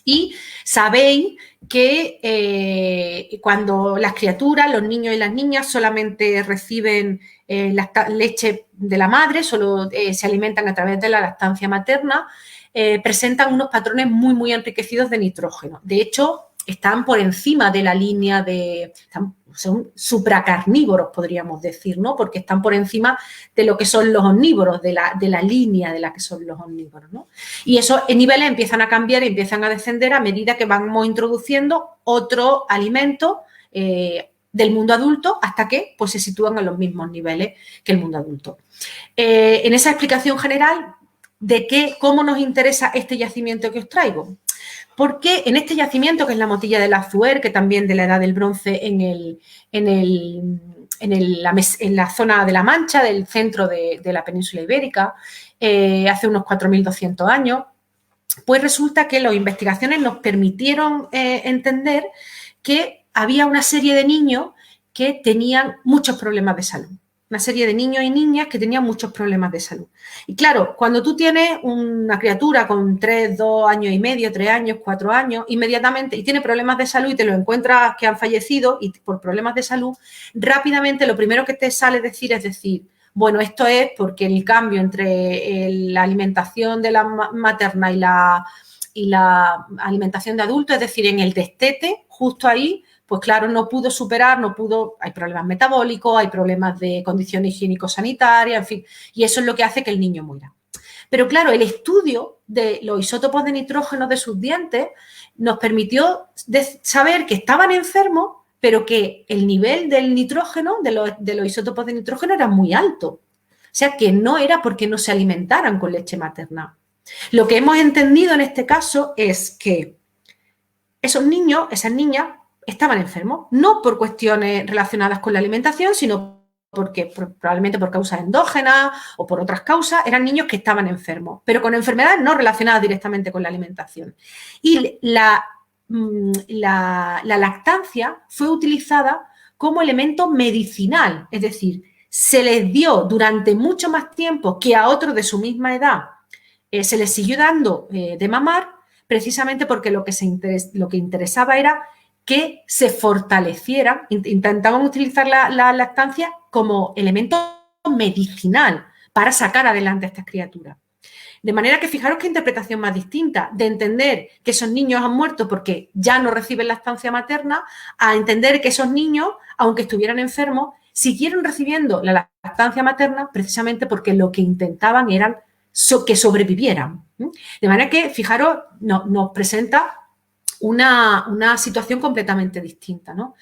Y sabéis que cuando las criaturas, los niños y las niñas solamente reciben la leche de la madre, solo se alimentan a través de la lactancia materna, presentan unos patrones muy, muy enriquecidos de nitrógeno. De hecho, están por encima de la línea son supracarnívoros, podríamos decir, ¿no? Porque están por encima de lo que son los omnívoros, de la línea de la que son los omnívoros, ¿no? Y esos niveles empiezan a cambiar y empiezan a descender a medida que vamos introduciendo otros alimentos del mundo adulto hasta que pues, se sitúan en los mismos niveles que el mundo adulto. En esa explicación general de cómo nos interesa este yacimiento que os traigo. Porque en este yacimiento, que es la Motilla del Azuer, que también de la Edad del Bronce en la zona de La Mancha, del centro de la península ibérica, hace unos 4.200 años, pues resulta que las investigaciones nos permitieron entender que había una serie de niños que tenían muchos problemas de salud. Una serie de niños y niñas que tenían muchos problemas de salud. Y claro, cuando tú tienes una criatura con 3, 2 años y medio, 3 años, 4 años, inmediatamente, y tiene problemas de salud y te lo encuentras que han fallecido y por problemas de salud, rápidamente lo primero que te sale decir es decir, bueno, esto es porque el cambio entre la alimentación de la materna y la alimentación de adulto, es decir, en el destete, justo ahí, pues claro, no pudo superar, hay problemas metabólicos, hay problemas de condiciones higiénico-sanitarias, en fin, y eso es lo que hace que el niño muera. Pero claro, el estudio de los isótopos de nitrógeno de sus dientes nos permitió saber que estaban enfermos, pero que el nivel del nitrógeno, de los isótopos de nitrógeno, era muy alto. O sea, que no era porque no se alimentaran con leche materna. Lo que hemos entendido en este caso es que esos niños, esas niñas, estaban enfermos, no por cuestiones relacionadas con la alimentación, sino porque probablemente por causas endógenas o por otras causas, eran niños que estaban enfermos, pero con enfermedades no relacionadas directamente con la alimentación. Y la lactancia fue utilizada como elemento medicinal, es decir, se les dio durante mucho más tiempo que a otros de su misma edad, se les siguió dando de mamar, precisamente porque lo que interesaba era que se fortalecieran, intentaban utilizar la lactancia como elemento medicinal para sacar adelante a estas criaturas. De manera que fijaros qué interpretación más distinta, de entender que esos niños han muerto porque ya no reciben lactancia materna, a entender que esos niños, aunque estuvieran enfermos, siguieron recibiendo la lactancia materna precisamente porque lo que intentaban eran que sobrevivieran. De manera que, fijaros, nos presenta una situación completamente distinta, ¿no?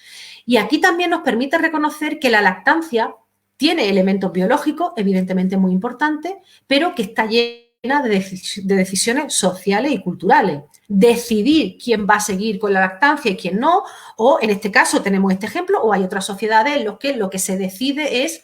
Y aquí también nos permite reconocer que la lactancia tiene elementos biológicos, evidentemente muy importantes, pero que está llena de decisiones sociales y culturales. Decidir quién va a seguir con la lactancia y quién no, o en este caso tenemos este ejemplo, o hay otras sociedades en las que lo que se decide es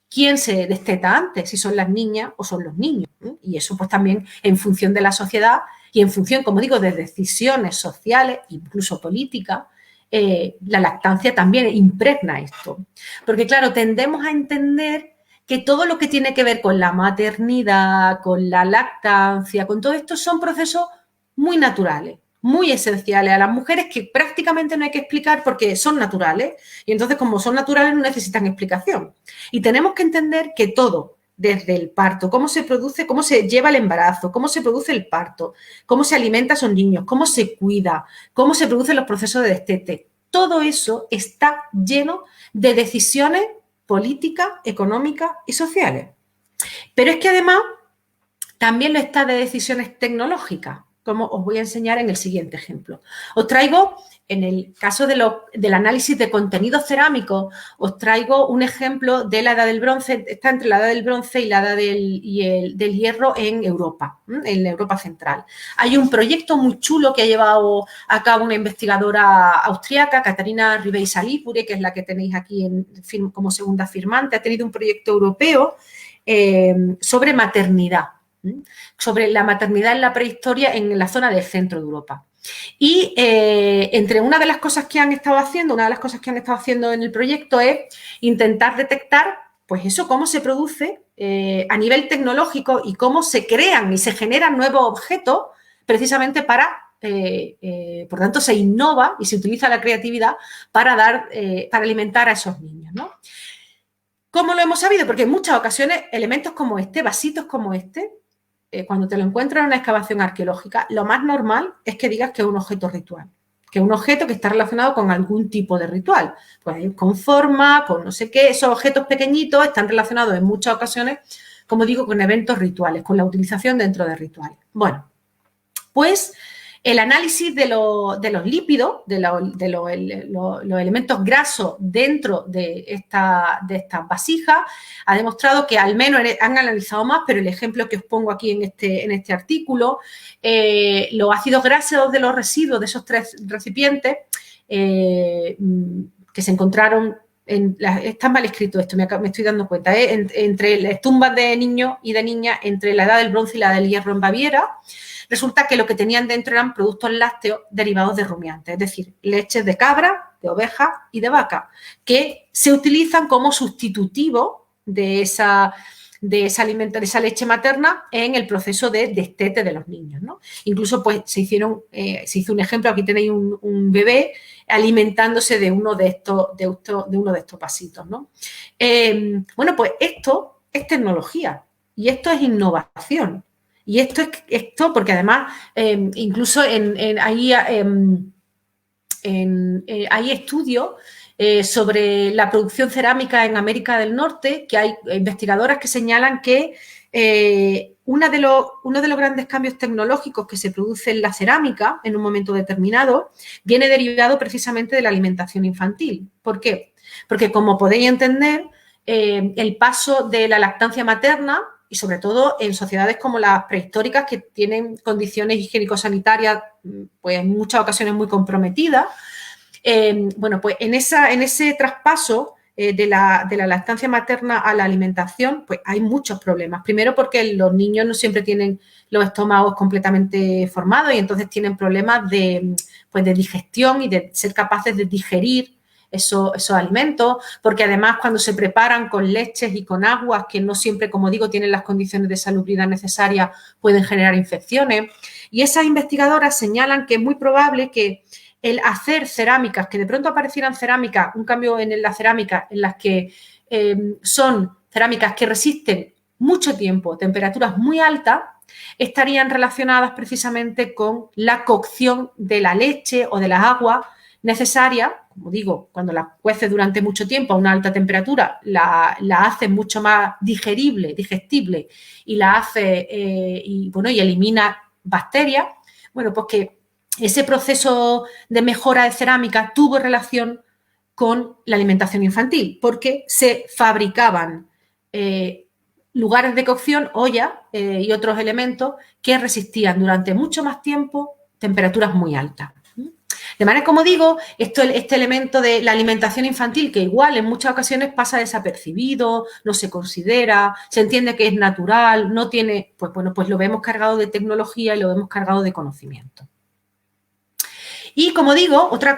quién se desteta antes, si son las niñas o son los niños. Y eso pues también en función de la sociedad y en función, como digo, de decisiones sociales, incluso políticas, la lactancia también impregna esto. Porque claro, tendemos a entender que todo lo que tiene que ver con la maternidad, con la lactancia, con todo esto son procesos muy naturales, muy esenciales a las mujeres que prácticamente no hay que explicar porque son naturales y entonces como son naturales no necesitan explicación. Y tenemos que entender que todo, desde el parto, cómo se produce, cómo se lleva el embarazo, cómo se produce el parto, cómo se alimenta a esos niños, cómo se cuida, cómo se producen los procesos de destete, todo eso está lleno de decisiones políticas, económicas y sociales. Pero es que además también lo está de decisiones tecnológicas, como os voy a enseñar en el siguiente ejemplo. Os traigo, en el caso del análisis de contenidos cerámicos, os traigo un ejemplo de la edad del bronce, está entre la edad del bronce y la edad del hierro en Europa, en la Europa central. Hay un proyecto muy chulo que ha llevado a cabo una investigadora austriaca, Katharina Ribey-Salipure, que es la que tenéis aquí como segunda firmante, ha tenido un proyecto europeo sobre maternidad, sobre la maternidad en la prehistoria en la zona del centro de Europa. Y entre una de las cosas que han estado haciendo, en el proyecto es intentar detectar, pues eso, cómo se produce a nivel tecnológico y cómo se crean y se generan nuevos objetos precisamente para, por tanto, se innova y se utiliza la creatividad para alimentar a esos niños, ¿no? ¿Cómo lo hemos sabido? Porque en muchas ocasiones elementos como este, vasitos como este, cuando te lo encuentras en una excavación arqueológica, lo más normal es que digas que es un objeto ritual, que es un objeto que está relacionado con algún tipo de ritual, pues con forma, con no sé qué. Esos objetos pequeñitos están relacionados en muchas ocasiones, como digo, con eventos rituales, con la utilización dentro de rituales. Bueno, pues el análisis de los lípidos, de los elementos grasos dentro de estas vasijas, ha demostrado que al menos han analizado más, pero el ejemplo que os pongo aquí en este artículo, los ácidos grasos de los residuos de esos 3 recipientes que se encontraron, está mal escrito esto, me estoy dando cuenta, entre las tumbas de niños y de niñas entre la edad del bronce y la del hierro en Baviera. Resulta que lo que tenían dentro eran productos lácteos derivados de rumiantes, es decir, leches de cabra, de oveja y de vaca, que se utilizan como sustitutivo de esa leche materna en el proceso de destete de los niños, ¿no? Incluso pues se hizo un ejemplo, aquí tenéis un bebé alimentándose de uno de estos vasitos, ¿no? Bueno, pues esto es tecnología y esto es innovación. Y esto porque además incluso hay estudios sobre la producción cerámica en América del Norte, que hay investigadoras que señalan que uno de los grandes cambios tecnológicos que se produce en la cerámica en un momento determinado viene derivado precisamente de la alimentación infantil. ¿Por qué? Porque, como podéis entender, el paso de la lactancia materna, y sobre todo en sociedades como las prehistóricas, que tienen condiciones higiénico-sanitarias pues en muchas ocasiones muy comprometidas, bueno, pues en ese traspaso de la lactancia materna a la alimentación, pues hay muchos problemas. Primero porque los niños no siempre tienen los estómagos completamente formados y entonces tienen problemas de digestión y de ser capaces de digerir esos alimentos, porque además cuando se preparan con leches y con aguas que no siempre, como digo, tienen las condiciones de salubridad necesarias, pueden generar infecciones. Y esas investigadoras señalan que es muy probable que el hacer cerámicas, que de pronto aparecieran cerámicas, un cambio en la cerámica en las que son cerámicas que resisten mucho tiempo, temperaturas muy altas, estarían relacionadas precisamente con la cocción de la leche o de las aguas necesarias. Como digo, cuando la cueces durante mucho tiempo a una alta temperatura, la hace mucho más digerible, digestible y la hace y elimina bacterias. Bueno, pues que ese proceso de mejora de cerámica tuvo relación con la alimentación infantil, porque se fabricaban lugares de cocción, ollas y otros elementos que resistían durante mucho más tiempo temperaturas muy altas. De manera, como digo, este elemento de la alimentación infantil, que igual en muchas ocasiones pasa desapercibido, no se considera, se entiende que es natural, no tiene, pues bueno, pues lo vemos cargado de tecnología y lo vemos cargado de conocimiento. Y como digo, otro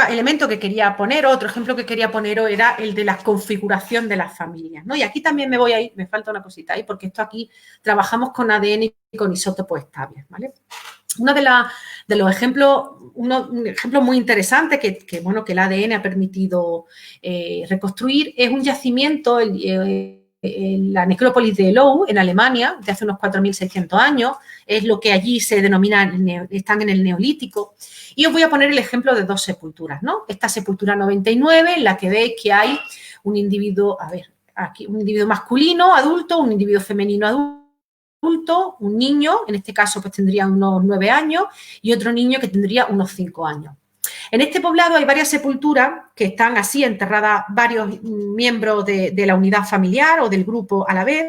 elemento que quería poner, otro ejemplo que quería poner era el de la configuración de las familias, ¿no? Y aquí también me voy a ir, me falta una cosita ahí, porque esto aquí trabajamos con ADN y con isótopos estables, ¿vale? Uno de los ejemplos, un ejemplo muy interesante que el ADN ha permitido reconstruir es un yacimiento, la necrópolis de Lou, en Alemania, de hace unos 4.600 años, es lo que allí se denomina, están en el Neolítico. Y os voy a poner el ejemplo de dos sepulturas, ¿no? Esta sepultura 99, en la que veis que hay un individuo, aquí un individuo masculino, adulto, un individuo femenino adulto, un niño, en este caso pues tendría unos 9 años, y otro niño que tendría unos 5 años. En este poblado hay varias sepulturas que están así enterradas varios miembros de la unidad familiar o del grupo a la vez,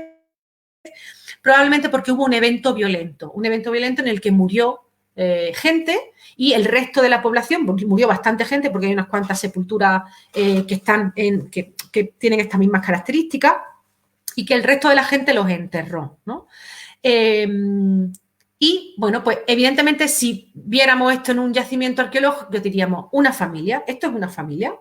probablemente porque hubo un evento violento en el que murió gente y el resto de la población, porque murió bastante gente porque hay unas cuantas sepulturas que tienen estas mismas características y que el resto de la gente los enterró, ¿no? Y, bueno, pues evidentemente si viéramos esto en un yacimiento arqueológico diríamos, una familia, esto es una familia.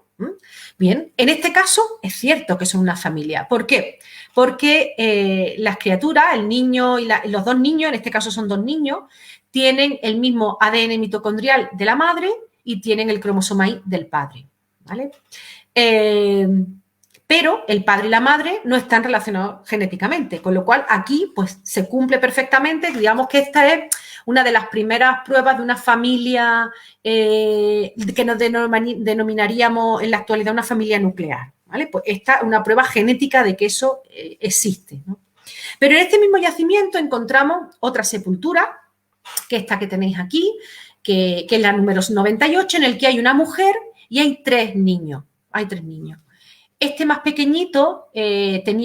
Bien, en este caso es cierto que son una familia. ¿Por qué? Porque las criaturas, el niño y los dos niños, en este caso son dos niños, tienen el mismo ADN mitocondrial de la madre y tienen el cromosoma Y del padre, ¿vale? Pero el padre y la madre no están relacionados genéticamente, con lo cual aquí pues se cumple perfectamente, digamos que esta es una de las primeras pruebas de una familia que nos denominaríamos en la actualidad una familia nuclear, ¿vale? Pues esta es una prueba genética de que eso existe, ¿no? Pero en este mismo yacimiento encontramos otra sepultura, que esta que tenéis aquí, que es la número 98, en el que hay una mujer y hay 3 niños. Hay 3 niños. Este más pequeñito era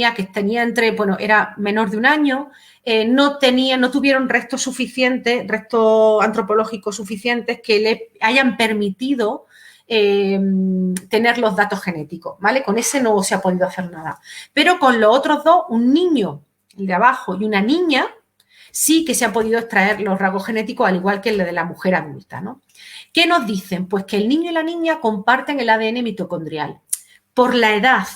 menor de 1 año, no tuvieron restos antropológicos suficientes que le hayan permitido tener los datos genéticos, ¿vale? Con ese no se ha podido hacer nada. Pero con los otros dos, un niño, el de abajo, y una niña, sí que se han podido extraer los rasgos genéticos, al igual que el de la mujer adulta, ¿no? ¿Qué nos dicen? Pues que el niño y la niña comparten el ADN mitocondrial. Por la edad,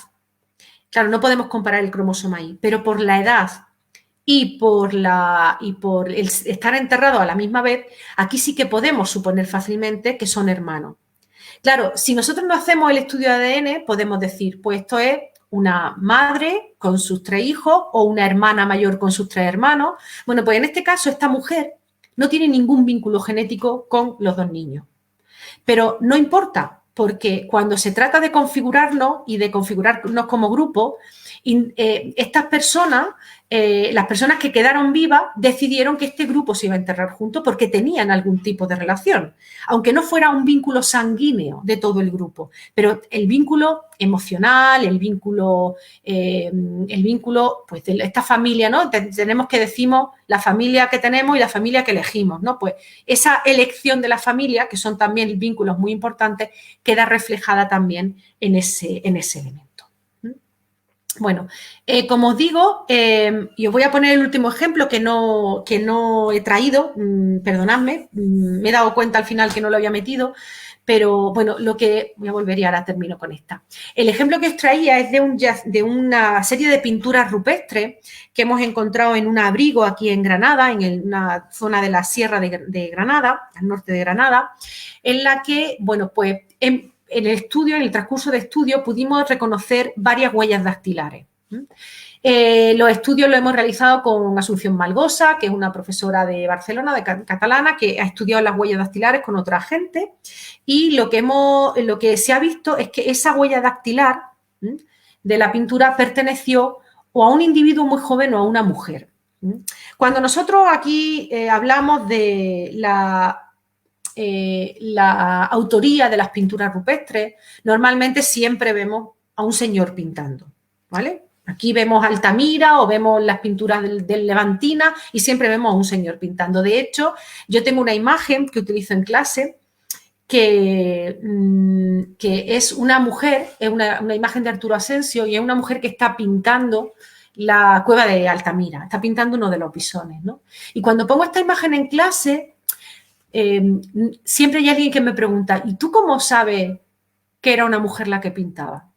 claro, no podemos comparar el cromosoma Y, pero por la edad y por el estar enterrados a la misma vez, aquí sí que podemos suponer fácilmente que son hermanos. Claro, si nosotros no hacemos el estudio de ADN, podemos decir, pues esto es una madre con sus 3 hijos o una hermana mayor con sus 3 hermanos. Bueno, pues en este caso esta mujer no tiene ningún vínculo genético con los 2 niños. Pero no importa, porque cuando se trata de configurarnos y de configurarnos como grupo, estas personas, las personas que quedaron vivas, decidieron que este grupo se iba a enterrar juntos porque tenían algún tipo de relación, aunque no fuera un vínculo sanguíneo de todo el grupo, pero el vínculo emocional, el vínculo pues de esta familia, ¿no? Tenemos que decimos la familia que tenemos y la familia que elegimos, ¿no? Pues esa elección de la familia, que son también vínculos muy importantes, queda reflejada también en ese elemento. Bueno, como os digo, y os voy a poner el último ejemplo que no he traído, perdonadme, me he dado cuenta al final que no lo había metido, pero bueno, voy a volver y ahora termino con esta. El ejemplo que os traía es de una serie de pinturas rupestres que hemos encontrado en un abrigo aquí en Granada, en una zona de la Sierra de Granada, al norte de Granada, en la que, bueno, pues en el transcurso de estudio, pudimos reconocer varias huellas dactilares. Los estudios los hemos realizado con Asunción Malgosa, que es una profesora de Barcelona, catalana, que ha estudiado las huellas dactilares con otra gente, y lo que se ha visto es que esa huella dactilar de la pintura perteneció o a un individuo muy joven o a una mujer. Cuando nosotros aquí hablamos de la autoría de las pinturas rupestres, normalmente siempre vemos a un señor pintando, ¿vale? Aquí vemos Altamira o vemos las pinturas del Levantina y siempre vemos a un señor pintando. De hecho, yo tengo una imagen que utilizo en clase que es una mujer, es una imagen de Arturo Asensio y es una mujer que está pintando la cueva de Altamira, está pintando uno de los bisones, ¿no? Y cuando pongo esta imagen en clase, siempre hay alguien que me pregunta, ¿y tú cómo sabes que era una mujer la que pintaba?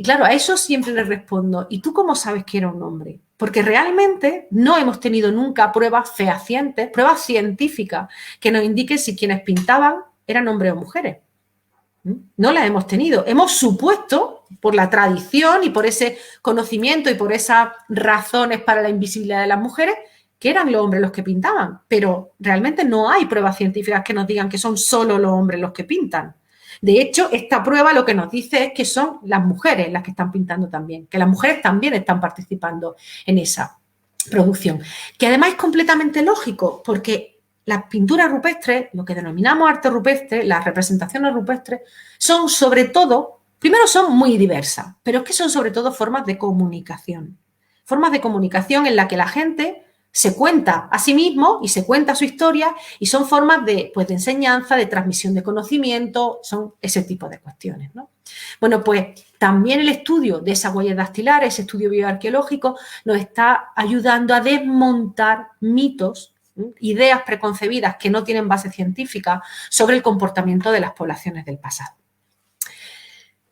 Y claro, a eso siempre le respondo, ¿y tú cómo sabes que era un hombre? Porque realmente no hemos tenido nunca pruebas fehacientes, pruebas científicas que nos indiquen si quienes pintaban eran hombres o mujeres. No las hemos tenido. Hemos supuesto, por la tradición y por ese conocimiento y por esas razones para la invisibilidad de las mujeres, que eran los hombres los que pintaban, pero realmente no hay pruebas científicas que nos digan que son solo los hombres los que pintan. De hecho, esta prueba lo que nos dice es que son las mujeres las que están pintando también, que las mujeres también están participando en esa producción, que además es completamente lógico, porque las pinturas rupestres, lo que denominamos arte rupestre, las representaciones rupestres, son sobre todo, primero son muy diversas, pero es que son sobre todo formas de comunicación en la que la gente se cuenta a sí mismo y se cuenta su historia y son formas de enseñanza, de transmisión de conocimiento, son ese tipo de cuestiones, ¿no? Bueno, pues también el estudio de esas huellas dactilares, ese estudio bioarqueológico, nos está ayudando a desmontar mitos, ideas preconcebidas que no tienen base científica sobre el comportamiento de las poblaciones del pasado.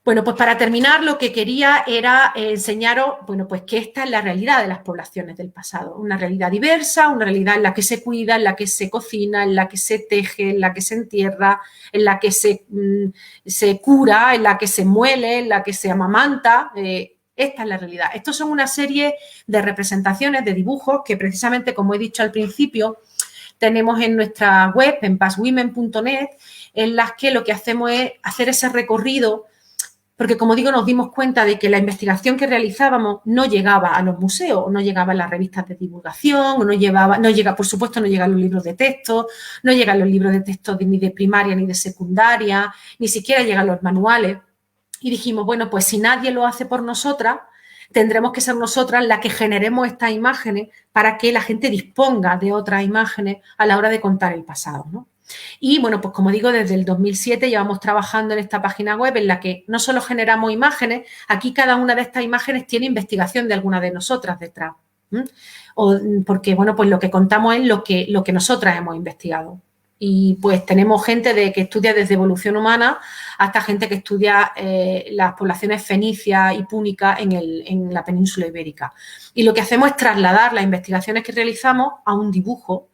Bueno, pues para terminar lo que quería era enseñaros, bueno, pues que esta es la realidad de las poblaciones del pasado, una realidad diversa, una realidad en la que se cuida, en la que se cocina, en la que se teje, en la que se entierra, en la que se cura, en la que se muele, en la que se amamanta. Esta es la realidad. Estos son una serie de representaciones, de dibujos que precisamente, como he dicho al principio, tenemos en nuestra web, en pastwomen.net, en las que lo que hacemos es hacer ese recorrido, porque, como digo, nos dimos cuenta de que la investigación que realizábamos no llegaba a los museos, no llegaba a las revistas de divulgación, por supuesto, no llegan los libros de texto, no llegan los libros de texto ni de primaria ni de secundaria, ni siquiera llegan los manuales. Y dijimos, bueno, pues si nadie lo hace por nosotras, tendremos que ser nosotras las que generemos estas imágenes para que la gente disponga de otras imágenes a la hora de contar el pasado, ¿no? Y, bueno, pues como digo, desde el 2007 llevamos trabajando en esta página web en la que no solo generamos imágenes, aquí cada una de estas imágenes tiene investigación de alguna de nosotras detrás. Porque, bueno, pues lo que contamos es lo que nosotras hemos investigado. Y pues tenemos gente que estudia desde evolución humana hasta gente que estudia las poblaciones fenicias y púnicas en la península ibérica. Y lo que hacemos es trasladar las investigaciones que realizamos a un dibujo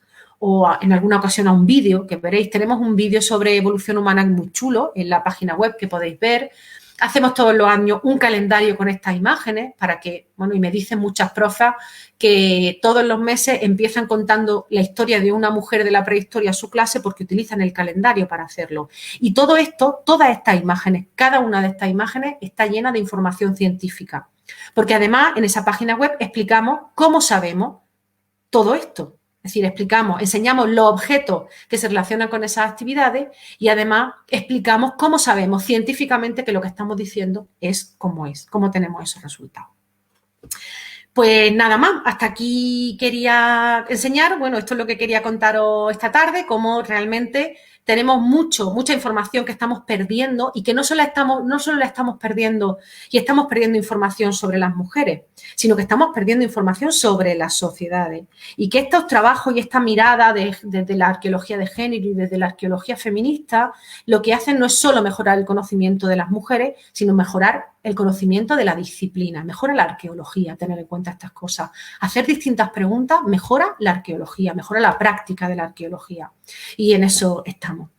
o en alguna ocasión a un vídeo, que veréis, tenemos un vídeo sobre evolución humana muy chulo en la página web que podéis ver. Hacemos todos los años un calendario con estas imágenes para que, bueno, y me dicen muchas profas que todos los meses empiezan contando la historia de una mujer de la prehistoria a su clase porque utilizan el calendario para hacerlo. Y todo esto, todas estas imágenes, cada una de estas imágenes está llena de información científica. Porque además en esa página web explicamos cómo sabemos todo esto. Es decir, enseñamos los objetos que se relacionan con esas actividades y además explicamos cómo sabemos científicamente que lo que estamos diciendo es, cómo tenemos esos resultados. Pues nada más, hasta aquí quería enseñar, bueno, esto es lo que quería contaros esta tarde, cómo realmente tenemos mucha información que estamos perdiendo y que no solo la estamos perdiendo y estamos perdiendo información sobre las mujeres, sino que estamos perdiendo información sobre las sociedades. Y que estos trabajos y esta mirada desde la arqueología de género y desde la arqueología feminista, lo que hacen no es solo mejorar el conocimiento de las mujeres, sino mejorar el conocimiento de la disciplina, mejora la arqueología, tener en cuenta estas cosas. Hacer distintas preguntas mejora la arqueología, mejora la práctica de la arqueología. Y en eso estamos.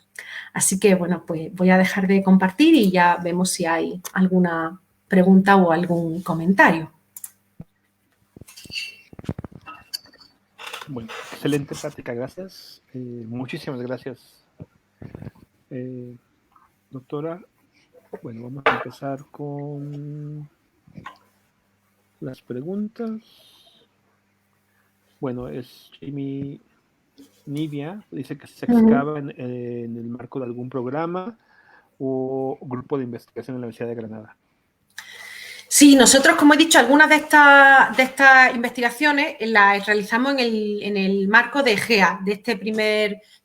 Así que, bueno, pues voy a dejar de compartir y ya vemos si hay alguna pregunta o algún comentario. Bueno, excelente plática, gracias. Muchísimas gracias, doctora. Bueno, vamos a empezar con las preguntas. Bueno, es Jamie Nivia, dice que se excava en el marco de algún programa o grupo de investigación en la Universidad de Granada. Sí, nosotros, como he dicho, algunas de estas investigaciones las realizamos en el marco de GEA,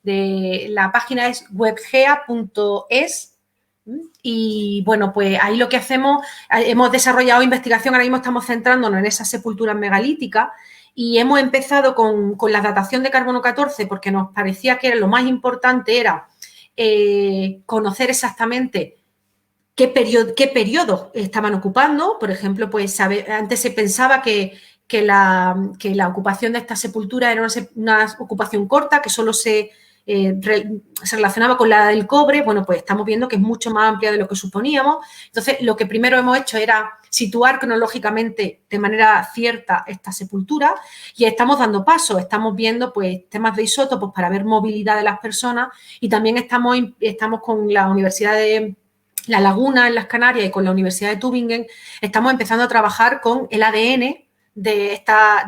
la página es webgea.es. Y bueno, pues ahí lo que hacemos, hemos desarrollado investigación, ahora mismo estamos centrándonos en esas sepulturas megalíticas y hemos empezado con la datación de carbono 14 porque nos parecía que lo más importante era conocer exactamente qué periodos estaban ocupando. Por ejemplo, pues antes se pensaba que la ocupación de esta sepultura era una ocupación corta, que solo se relacionaba con la del cobre. Bueno, pues estamos viendo que es mucho más amplia de lo que suponíamos. Entonces, lo que primero hemos hecho era situar cronológicamente de manera cierta esta sepultura y estamos dando pasos, estamos viendo pues temas de isótopos para ver movilidad de las personas y también estamos con la Universidad de La Laguna en las Canarias y con la Universidad de Tübingen, estamos empezando a trabajar con el ADN de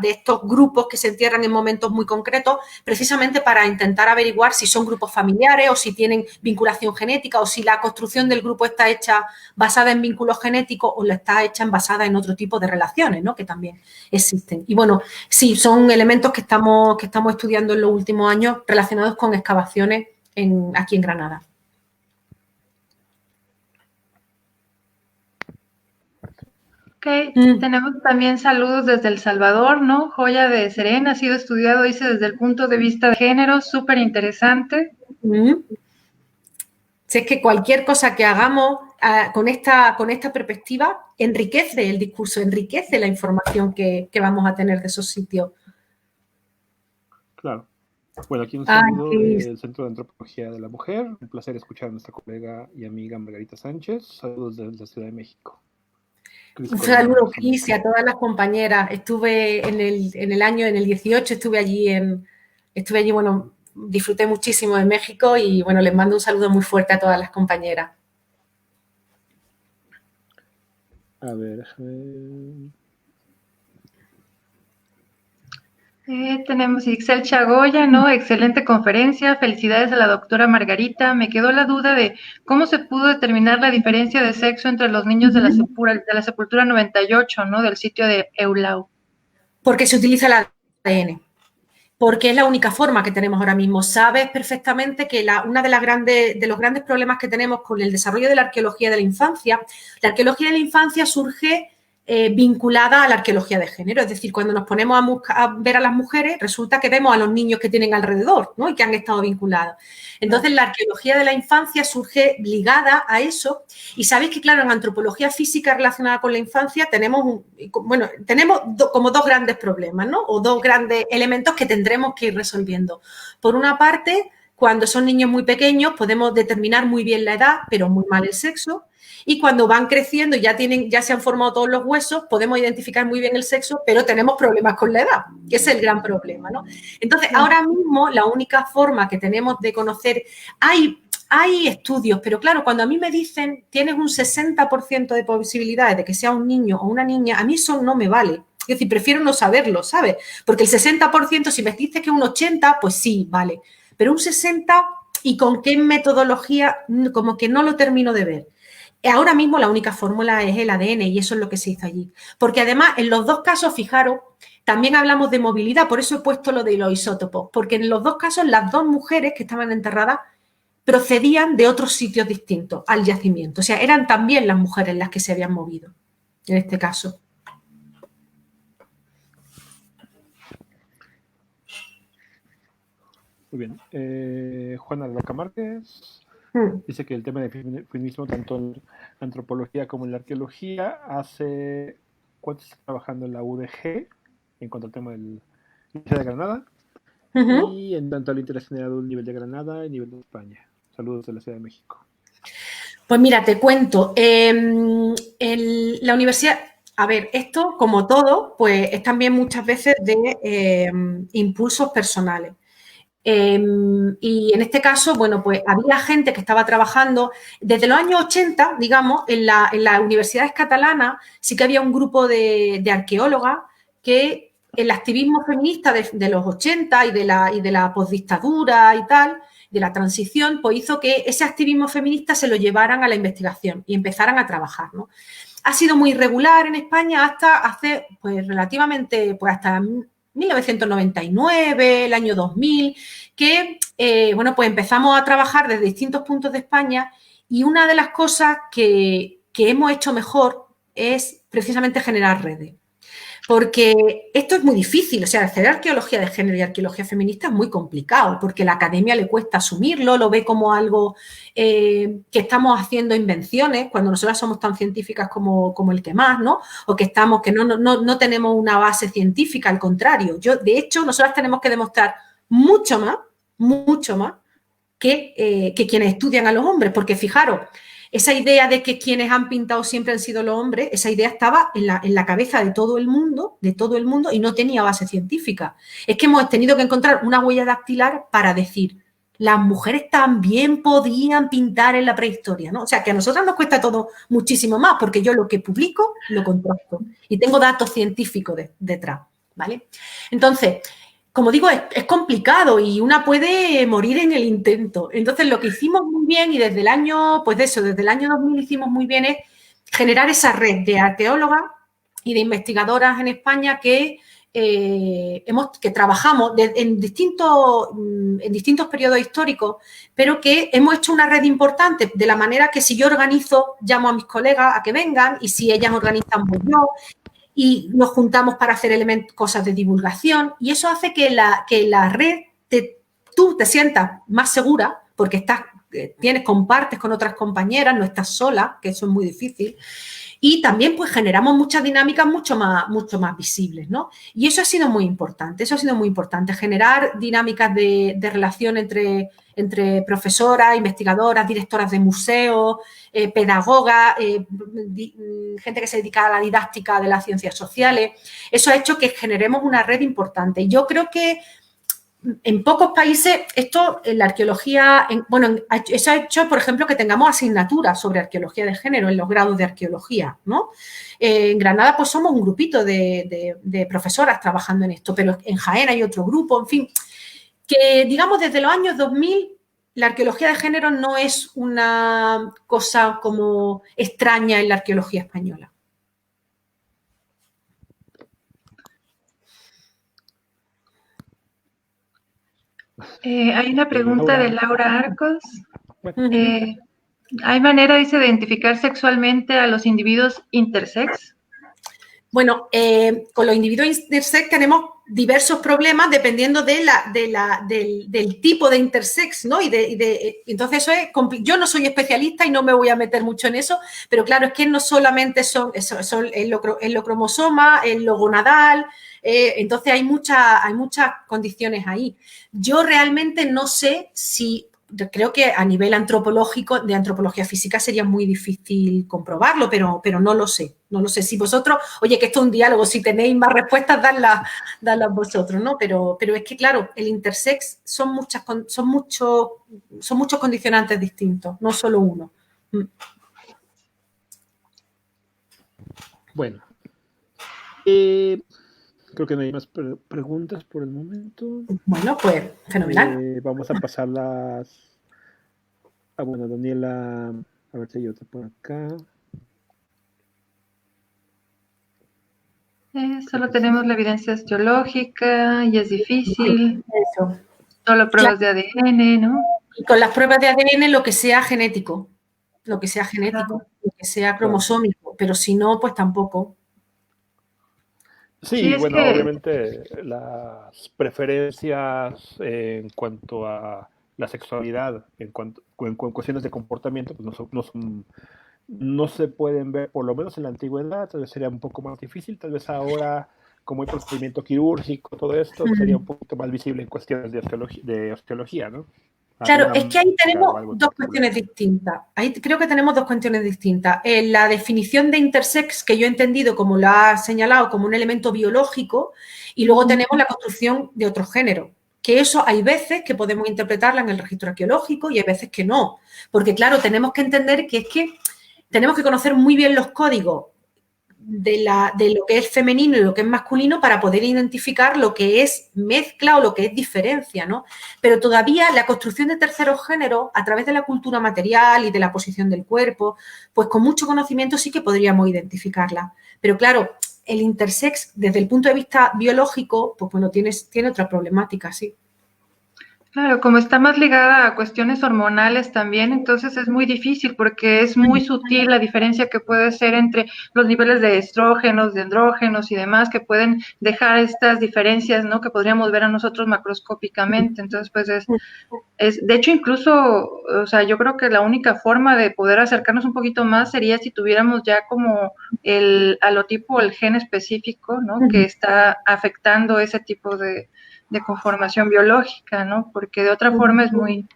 estos grupos que se entierran en momentos muy concretos, precisamente para intentar averiguar si son grupos familiares o si tienen vinculación genética o si la construcción del grupo está hecha basada en vínculos genéticos o la está hecha basada en otro tipo de relaciones, ¿no? Que también existen. Y bueno, sí, son elementos que estamos estudiando en los últimos años relacionados con excavaciones aquí en Granada. Ok, tenemos también saludos desde El Salvador, ¿no? Joya de Serena, ha sido estudiado, dice, desde el punto de vista de género, súper interesante. Si es que cualquier cosa que hagamos con esta perspectiva enriquece el discurso, enriquece la información que vamos a tener de esos sitios. Claro. Bueno, aquí un saludo del Centro de Antropología de la Mujer. Un placer escuchar a nuestra colega y amiga Margarita Sánchez. Saludos desde la Ciudad de México. Un saludo, Cris, y a todas las compañeras. Estuve en el 18, estuve allí, bueno, disfruté muchísimo de México y, bueno, les mando un saludo muy fuerte a todas las compañeras. A ver, tenemos Ixel Chagoya, ¿no? Excelente conferencia, felicidades a la doctora Margarita. Me quedó la duda de cómo se pudo determinar la diferencia de sexo entre los niños de la sepultura 98, ¿no? Del sitio de Eulau. Porque se utiliza el ADN. Porque es la única forma que tenemos ahora mismo. Sabes perfectamente que uno de los grandes problemas que tenemos con el desarrollo de la arqueología de la infancia surge vinculada a la arqueología de género. Es decir, cuando nos ponemos a ver a las mujeres, resulta que vemos a los niños que tienen alrededor, ¿no? Y que han estado vinculados. Entonces, la arqueología de la infancia surge ligada a eso. Y sabéis que, claro, en antropología física relacionada con la infancia tenemos como dos grandes problemas, ¿no? O dos grandes elementos que tendremos que ir resolviendo. Por una parte, cuando son niños muy pequeños podemos determinar muy bien la edad, pero muy mal el sexo. Y cuando van creciendo y ya se han formado todos los huesos, podemos identificar muy bien el sexo, pero tenemos problemas con la edad, que es el gran problema, ¿no? Entonces, ahora mismo la única forma que tenemos de conocer, hay estudios, pero claro, cuando a mí me dicen tienes un 60% de posibilidades de que sea un niño o una niña, a mí eso no me vale. Es decir, prefiero no saberlo, ¿sabes? Porque el 60%, si me dices que un 80%, pues sí, vale. Pero un 60%, ¿y con qué metodología? Como que no lo termino de ver. Ahora mismo la única fórmula es el ADN y eso es lo que se hizo allí. Porque además, en los dos casos, fijaros, también hablamos de movilidad, por eso he puesto lo de los isótopos, porque en los dos casos las dos mujeres que estaban enterradas procedían de otros sitios distintos al yacimiento. O sea, eran también las mujeres las que se habían movido, en este caso. Muy bien. Juana Roca Márquez dice que el tema del feminismo, tanto en la antropología como en la arqueología, hace cuánto está trabajando en la UDG en cuanto al tema del Universidad de Granada, y en tanto al interés generado un nivel de Granada y nivel de España. Saludos de la Ciudad de México. Pues mira, te cuento. La universidad, a ver, esto, como todo, pues es también muchas veces de impulsos personales. Y en este caso, bueno, pues había gente que estaba trabajando desde los años 80, digamos, en las universidades catalanas sí que había un grupo de arqueólogas que el activismo feminista de los 80 y de la postdictadura y tal, de la transición, pues hizo que ese activismo feminista se lo llevaran a la investigación y empezaran a trabajar, ¿no? Ha sido muy irregular en España hasta hace, pues relativamente, pues hasta 1999, el año 2000, que, bueno, pues empezamos a trabajar desde distintos puntos de España y una de las cosas que hemos hecho mejor es precisamente generar redes. Porque esto es muy difícil, o sea, hacer arqueología de género y arqueología feminista es muy complicado, porque a la academia le cuesta asumirlo, lo ve como algo que estamos haciendo invenciones, cuando nosotras somos tan científicas como el que más, ¿no? O que no tenemos una base científica, al contrario. De hecho, nosotras tenemos que demostrar mucho más que quienes estudian a los hombres, porque fijaros, esa idea de que quienes han pintado siempre han sido los hombres, esa idea estaba en la cabeza de todo el mundo, y no tenía base científica. Es que hemos tenido que encontrar una huella dactilar para decir, las mujeres también podían pintar en la prehistoria, ¿no? O sea, que a nosotras nos cuesta todo muchísimo más, porque yo lo que publico lo contrasto y tengo datos científicos detrás, ¿vale? Entonces, como digo, es complicado y una puede morir en el intento. Entonces, lo que hicimos muy bien y desde el año 2000 hicimos muy bien es generar esa red de arqueólogas y de investigadoras en España que trabajamos en distintos periodos históricos, pero que hemos hecho una red importante, de la manera que si yo organizo, llamo a mis colegas a que vengan, y si ellas organizan, pues yo, y nos juntamos para hacer cosas de divulgación, y eso hace que la red tú te sientas más segura porque compartes con otras compañeras, no estás sola, que eso es muy difícil, y también pues generamos muchas dinámicas mucho más visibles, ¿no? Y eso ha sido muy importante, generar dinámicas de relación entre profesoras, investigadoras, directoras de museos, pedagogas, gente que se dedica a la didáctica de las ciencias sociales. Eso ha hecho que generemos una red importante. Yo creo que en pocos países, esto en la arqueología, eso ha hecho, por ejemplo, que tengamos asignaturas sobre arqueología de género en los grados de arqueología, ¿no? En Granada, pues somos un grupito de profesoras trabajando en esto, pero en Jaén hay otro grupo, en fin, que digamos desde los años 2000 la arqueología de género no es una cosa como extraña en la arqueología española. Hay una pregunta de Laura Arcos. ¿Hay manera, dice, de identificar sexualmente a los individuos intersex? Bueno, con los individuos intersex tenemos diversos problemas dependiendo del tipo de intersex, ¿no? Entonces eso es yo no soy especialista y no me voy a meter mucho en eso, pero claro, es que no solamente son el cromosoma, el gonadal, entonces hay muchas condiciones ahí. Yo realmente no sé si... Creo que a nivel antropológico, de antropología física, sería muy difícil comprobarlo, pero no lo sé. No lo sé. Si vosotros, oye, que esto es un diálogo, si tenéis más respuestas, dadlas vosotros, ¿no? Pero es que, claro, el intersex son muchos condicionantes distintos, no solo uno. Bueno. Creo que no hay más preguntas por el momento. Bueno, pues fenomenal. Vamos a pasarlas a, Daniela, a ver si hay otra por acá. Solo tenemos la evidencia geológica y es difícil. Eso. Solo pruebas de ADN, ¿no? Y con las pruebas de ADN lo que sea genético, lo que sea cromosómico, pero si no, pues tampoco. Sí, bueno, obviamente las preferencias en cuanto a la sexualidad, en cuestiones de comportamiento, pues no se pueden ver, por lo menos en la antigüedad, tal vez sería un poco más difícil, tal vez ahora, como hay procedimiento quirúrgico, todo esto, sería un poquito más visible en cuestiones de osteología, ¿no? Claro, es que ahí tenemos dos cuestiones distintas. Ahí creo que tenemos dos cuestiones distintas. La definición de intersex, que yo he entendido, como lo ha señalado, como un elemento biológico, y luego tenemos la construcción de otro género. Que eso hay veces que podemos interpretarla en el registro arqueológico y hay veces que no. Porque, claro, tenemos que entender que es que tenemos que conocer muy bien los códigos de lo que es femenino y lo que es masculino para poder identificar lo que es mezcla o lo que es diferencia, ¿no? Pero todavía la construcción de terceros géneros a través de la cultura material y de la posición del cuerpo, pues con mucho conocimiento sí que podríamos identificarla. Pero claro, el intersex desde el punto de vista biológico, pues bueno, tiene otra problemática, sí. Claro, como está más ligada a cuestiones hormonales también, entonces es muy difícil porque es muy sutil la diferencia que puede ser entre los niveles de estrógenos, de andrógenos y demás que pueden dejar estas diferencias, ¿no? Que podríamos ver a nosotros macroscópicamente. Entonces, pues de hecho, incluso, o sea, yo creo que la única forma de poder acercarnos un poquito más sería si tuviéramos ya como el halotipo, el gen específico, ¿no? Que está afectando ese tipo de conformación biológica, ¿no? Porque de otra forma es muy,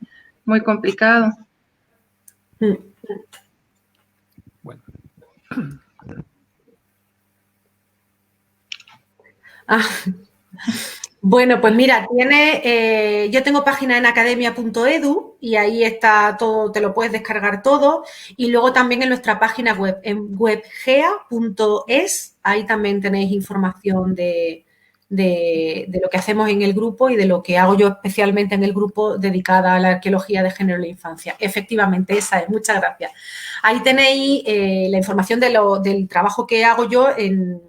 muy complicado. Bueno. Bueno, pues mira, yo tengo página en academia.edu y ahí está todo, te lo puedes descargar todo. Y luego también en nuestra página web, en webgea.es, ahí también tenéis información de lo que hacemos en el grupo y de lo que hago yo especialmente en el grupo dedicada a la arqueología de género en la infancia. Efectivamente, esa es. Muchas gracias. Ahí tenéis la información del trabajo que hago yo,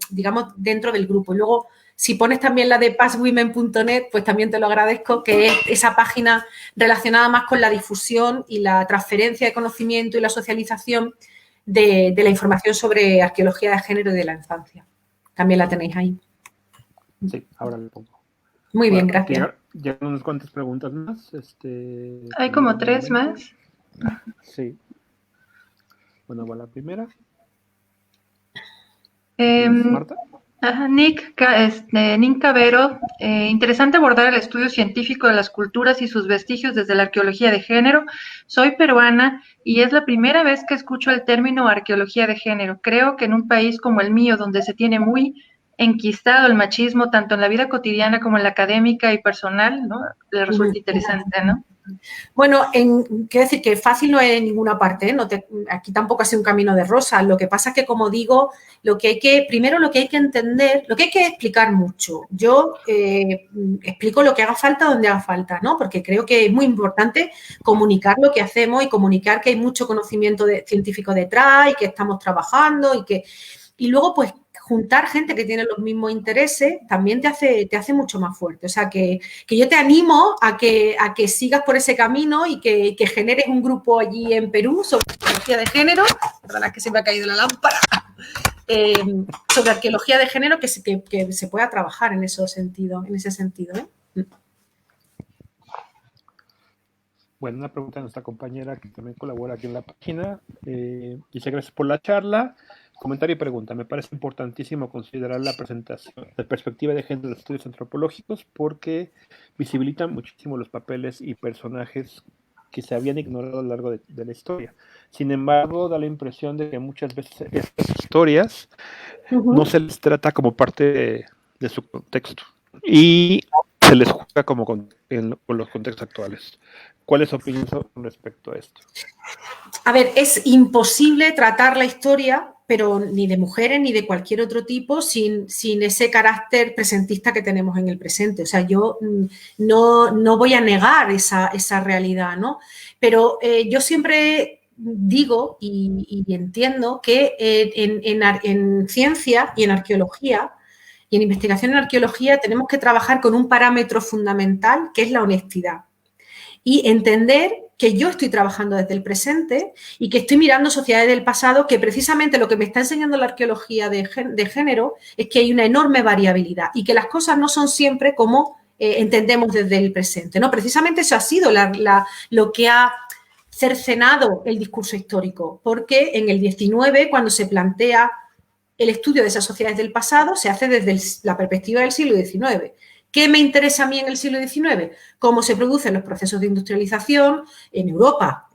digamos, dentro del grupo. Y luego, si pones también la de pastwomen.net, pues también te lo agradezco, que es esa página relacionada más con la difusión y la transferencia de conocimiento y la socialización de la información sobre arqueología de género y de la infancia. También la tenéis ahí. Sí, ahora le pongo. Muy bien, gracias. Ya unas cuantas preguntas más. Hay como 3 más. Sí. Bueno, va la primera. Marta. Nick Cabero, interesante abordar el estudio científico de las culturas y sus vestigios desde la arqueología de género. Soy peruana y es la primera vez que escucho el término arqueología de género. Creo que en un país como el mío, donde se tiene muy enquistado el machismo, tanto en la vida cotidiana como en la académica y personal, ¿no? Le resulta interesante, ¿no? Bueno, quiero decir que fácil no es en ninguna parte, ¿eh? Aquí tampoco ha sido un camino de rosas. Lo que pasa es que, como digo, primero lo que hay que entender, lo que hay que explicar mucho. Yo explico lo que haga falta donde haga falta, ¿no? Porque creo que es muy importante comunicar lo que hacemos y comunicar que hay mucho conocimiento científico detrás y que estamos trabajando y luego, pues, juntar gente que tiene los mismos intereses también te hace mucho más fuerte. O sea, que yo te animo a que sigas por ese camino y que generes un grupo allí en Perú sobre arqueología de género. Perdona, que se me ha caído la lámpara. Sobre arqueología de género que se pueda trabajar en ese sentido. ¿Eh? Bueno, una pregunta de nuestra compañera que también colabora aquí en la página. Dice, gracias por la charla. Comentario y pregunta. Me parece importantísimo considerar la perspectiva de género en los estudios antropológicos porque visibilitan muchísimo los papeles y personajes que se habían ignorado a lo largo de la historia. Sin embargo, da la impresión de que muchas veces estas historias no se les trata como parte de su contexto y se les juzga como con los contextos actuales. ¿Cuál es su opinión con respecto a esto? A ver, es imposible tratar la historia, pero ni de mujeres ni de cualquier otro tipo, sin ese carácter presentista que tenemos en el presente. O sea, yo no voy a negar esa realidad, ¿no? Pero yo siempre digo y entiendo que en ciencia y en arqueología y en investigación en arqueología tenemos que trabajar con un parámetro fundamental que es la honestidad. y entender que yo estoy trabajando desde el presente y que estoy mirando sociedades del pasado, que precisamente lo que me está enseñando la arqueología de género es que hay una enorme variabilidad y que las cosas no son siempre como entendemos desde el presente, ¿no? Precisamente eso ha sido lo que ha cercenado el discurso histórico, porque en el 19, cuando se plantea el estudio de esas sociedades del pasado, se hace desde la perspectiva del siglo XIX. ¿Qué me interesa a mí en el siglo XIX? Cómo se producen los procesos de industrialización en Europa,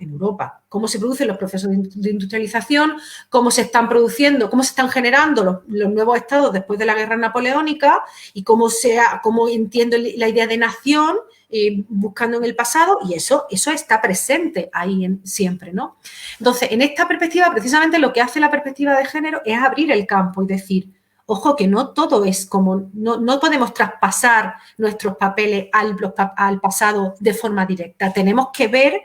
cómo se producen los procesos de industrialización, cómo se están produciendo, cómo se están generando los nuevos estados después de la guerra napoleónica y cómo entiendo la idea de nación buscando en el pasado, y eso está presente ahí siempre, ¿no? Entonces, en esta perspectiva, precisamente lo que hace la perspectiva de género es abrir el campo y decir, ojo, que no todo es como, no podemos traspasar nuestros papeles al pasado de forma directa. Tenemos que ver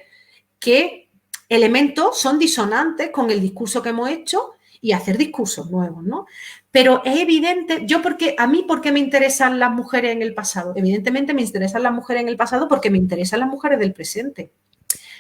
qué elementos son disonantes con el discurso que hemos hecho y hacer discursos nuevos, ¿no? Pero es evidente, ¿por qué me interesan las mujeres en el pasado? Evidentemente me interesan las mujeres en el pasado porque me interesan las mujeres del presente.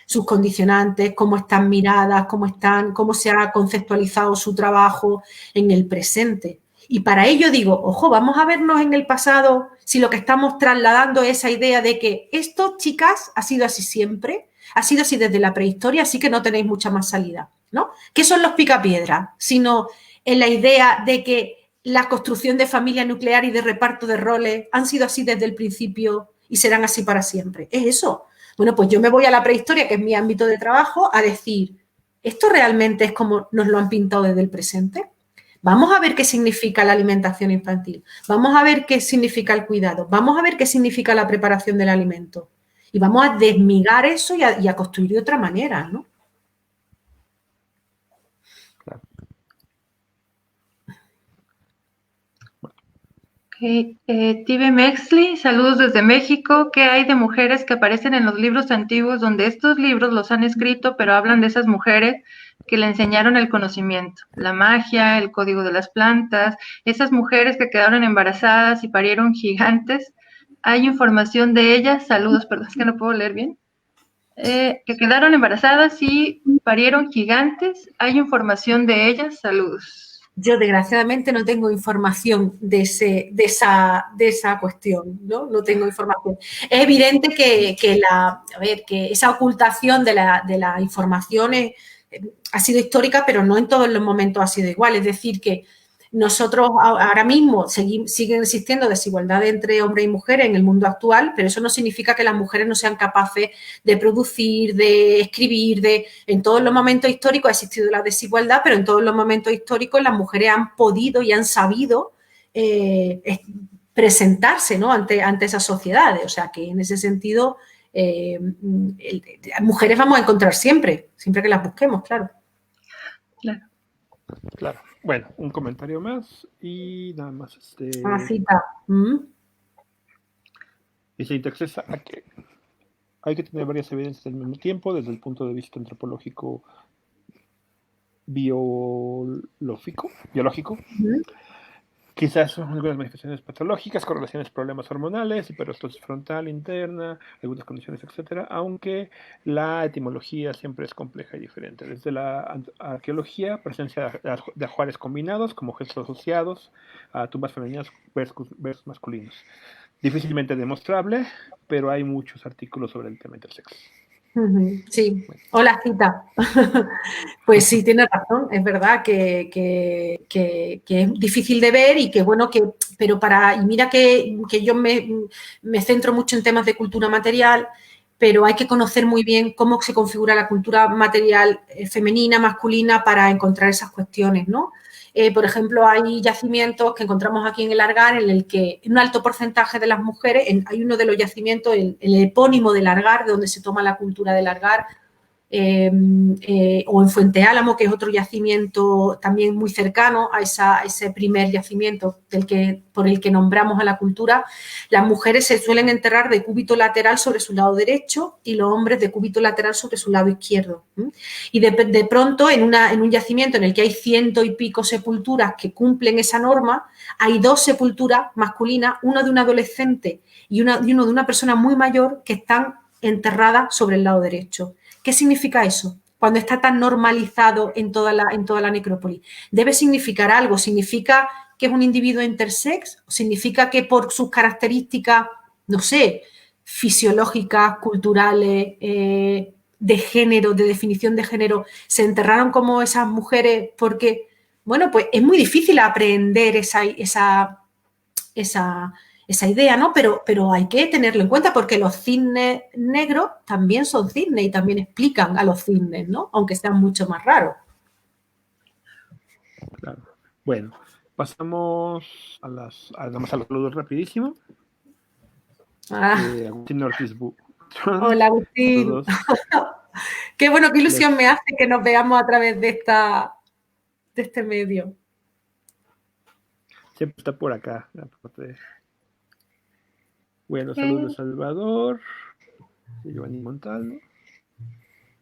Sus condicionantes, cómo están miradas, cómo se ha conceptualizado su trabajo en el presente. Y para ello digo, ojo, vamos a vernos en el pasado si lo que estamos trasladando es esa idea de que esto, chicas, ha sido así siempre, ha sido así desde la prehistoria, así que no tenéis mucha más salida, ¿no? ¿Qué son los picapiedras? Sino en la idea de que la construcción de familia nuclear y de reparto de roles han sido así desde el principio y serán así para siempre. ¿Es eso? Bueno, pues yo me voy a la prehistoria, que es mi ámbito de trabajo, a decir, ¿esto realmente es como nos lo han pintado desde el presente? Vamos a ver qué significa la alimentación infantil, vamos a ver qué significa el cuidado, vamos a ver qué significa la preparación del alimento y vamos a desmigar eso y a construir de otra manera, ¿no? Claro. Okay. Tive Mexley, saludos desde México. ¿Qué hay de mujeres que aparecen en los libros antiguos donde estos libros los han escrito, pero hablan de esas mujeres que le enseñaron el conocimiento, la magia, el código de las plantas, esas mujeres que quedaron embarazadas y parieron gigantes? ¿Hay información de ellas? Saludos, perdón, es que no puedo leer bien. Que quedaron embarazadas y parieron gigantes. ¿Hay información de ellas? Saludos. Yo, desgraciadamente, no tengo información de esa cuestión, ¿no? No tengo información. Es evidente que esa ocultación de la información ha sido histórica, pero no en todos los momentos ha sido igual. Es decir, que nosotros ahora mismo siguen existiendo desigualdades entre hombres y mujeres en el mundo actual, pero eso no significa que las mujeres no sean capaces de producir, de escribir, en todos los momentos históricos ha existido la desigualdad, pero en todos los momentos históricos las mujeres han podido y han sabido presentarse, ¿no? ante esas sociedades. O sea, que en ese sentido mujeres vamos a encontrar siempre que las busquemos, claro. Claro. Bueno, un comentario más y nada más. Cita. Dice Intercesa que hay que tener varias evidencias al mismo tiempo desde el punto de vista antropológico biológico. Quizás son algunas manifestaciones patológicas, correlaciones, problemas hormonales, hiperostosis frontal interna, algunas condiciones, etcétera, aunque la etimología siempre es compleja y diferente. Desde la arqueología, presencia de ajuares combinados como gestos asociados a tumbas femeninas versus masculinos. Difícilmente demostrable, pero hay muchos artículos sobre el tema intersexo. Sí, hola Cita. Pues sí, tienes razón, es verdad que es difícil de ver y que bueno, pero mira que yo me centro mucho en temas de cultura material, pero hay que conocer muy bien cómo se configura la cultura material femenina, masculina para encontrar esas cuestiones, ¿no? Por ejemplo, hay yacimientos que encontramos aquí en el Argar en el que un alto porcentaje de las mujeres, hay uno de los yacimientos, el epónimo del Argar, de donde se toma la cultura del Argar, o en Fuente Álamo, que es otro yacimiento también muy cercano a ese primer yacimiento por el que nombramos a la cultura. Las mujeres se suelen enterrar de cúbito lateral sobre su lado derecho y los hombres de cúbito lateral sobre su lado izquierdo. Y de pronto, en un yacimiento en el que hay 100 y pico sepulturas que cumplen esa norma, hay 2 sepulturas masculinas, una de un adolescente y uno de una persona muy mayor, que están enterrada sobre el lado derecho. ¿Qué significa eso? Cuando está tan normalizado en toda la necrópolis. Debe significar algo. ¿Significa que es un individuo intersex? ¿Significa que por sus características, no sé, fisiológicas, culturales, de género, de definición de género, se enterraron como esas mujeres? Porque, bueno, pues es muy difícil aprender esa idea, ¿no? Pero hay que tenerlo en cuenta porque los cisnes negros también son cisnes y también explican a los cisnes, ¿no? Aunque sean mucho más raros. Claro. Bueno, pasamos nada más a los saludos rapidísimo. Agustín Ortiz. Hola, Agustín. Qué bueno, qué ilusión me hace que nos veamos a través de este medio. Siempre está por acá. Bueno, saludos de Salvador. De Giovanni Montalvo.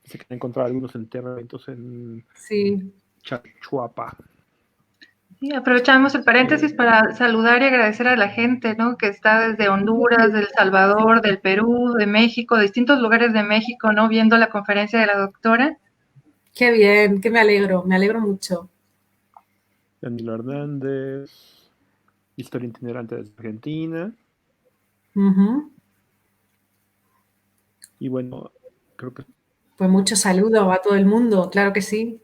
Dice que han encontrado algunos enterramientos en Chachuapa. Sí, aprovechamos el paréntesis para saludar y agradecer a la gente, ¿no? Que está desde Honduras, del Salvador, del Perú, de México, de distintos lugares de México, ¿no? Viendo la conferencia de la doctora. Qué bien, que me alegro mucho. Danilo Hernández, historia itinerante desde Argentina. Y bueno, creo que... Pues muchos saludos a todo el mundo, claro que sí.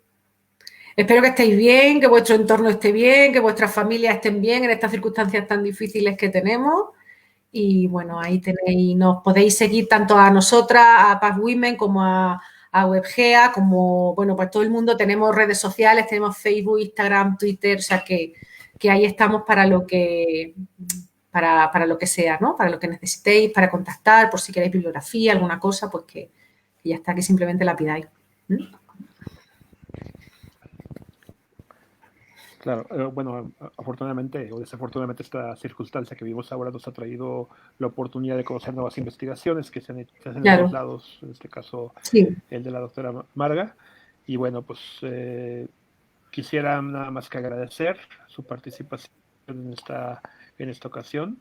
Espero que estéis bien, que vuestro entorno esté bien, que vuestras familias estén bien en estas circunstancias tan difíciles que tenemos. Y bueno, ahí tenéis, nos podéis seguir tanto a nosotras, a Paz Women, como a WebGea, como, bueno, pues todo el mundo. Tenemos redes sociales, tenemos Facebook, Instagram, Twitter, o sea que ahí estamos para lo que sea, ¿no? Para lo que necesitéis, para contactar, por si queréis bibliografía, alguna cosa, pues que ya está, que simplemente la pidáis. Claro, bueno, afortunadamente o desafortunadamente esta circunstancia que vivimos ahora nos ha traído la oportunidad de conocer nuevas investigaciones que se hacen en otros lados, en este caso el de la doctora Marga. Y bueno, pues quisiera nada más que agradecer su participación en esta ocasión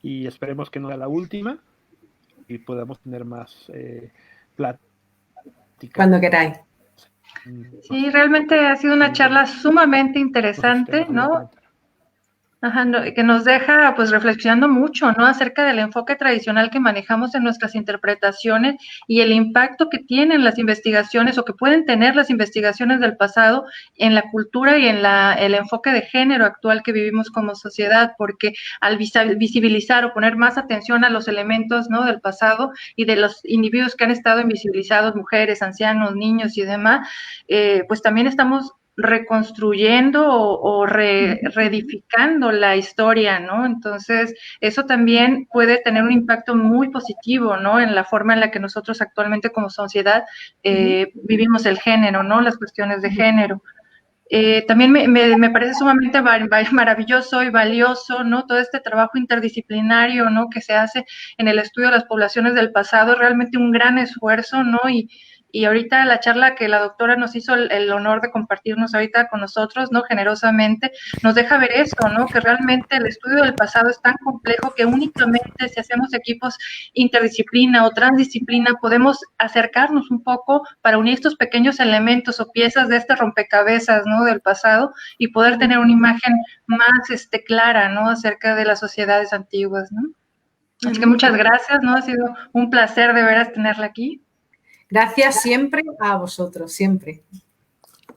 y esperemos que no sea la última y podamos tener más plática. Cuando queráis. Sí, realmente ha sido una charla sumamente interesante, ¿no? Ajá, que nos deja pues reflexionando mucho, ¿no? Acerca del enfoque tradicional que manejamos en nuestras interpretaciones y el impacto que tienen las investigaciones o que pueden tener las investigaciones del pasado en la cultura y en el enfoque de género actual que vivimos como sociedad, porque al visibilizar o poner más atención a los elementos, ¿no? Del pasado y de los individuos que han estado invisibilizados, mujeres, ancianos, niños y demás, pues también estamos reconstruyendo o reedificando la historia, ¿no? Entonces, eso también puede tener un impacto muy positivo, ¿no? En la forma en la que nosotros actualmente como sociedad vivimos el género, ¿no? Las cuestiones de género. También me parece sumamente maravilloso y valioso, ¿no? Todo este trabajo interdisciplinario, ¿no? Que se hace en el estudio de las poblaciones del pasado, es realmente un gran esfuerzo, ¿no? Y ahorita la charla que la doctora nos hizo el honor de compartirnos ahorita con nosotros, ¿no? Generosamente, nos deja ver eso, ¿no? Que realmente el estudio del pasado es tan complejo que únicamente si hacemos equipos interdisciplina o transdisciplina podemos acercarnos un poco para unir estos pequeños elementos o piezas de este rompecabezas, ¿no? Del pasado y poder tener una imagen más clara, ¿no? Acerca de las sociedades antiguas, ¿no? Así que muchas gracias, ¿no? Ha sido un placer de veras tenerla aquí. Gracias siempre a vosotros, siempre.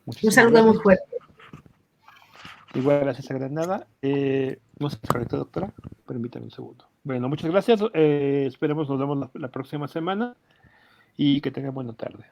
Un saludo muy fuerte. Igual, gracias a Granada. No sé si es correcto, doctora. Permítame un segundo. Bueno, muchas gracias. Esperemos nos vemos la próxima semana y que tengan buena tarde.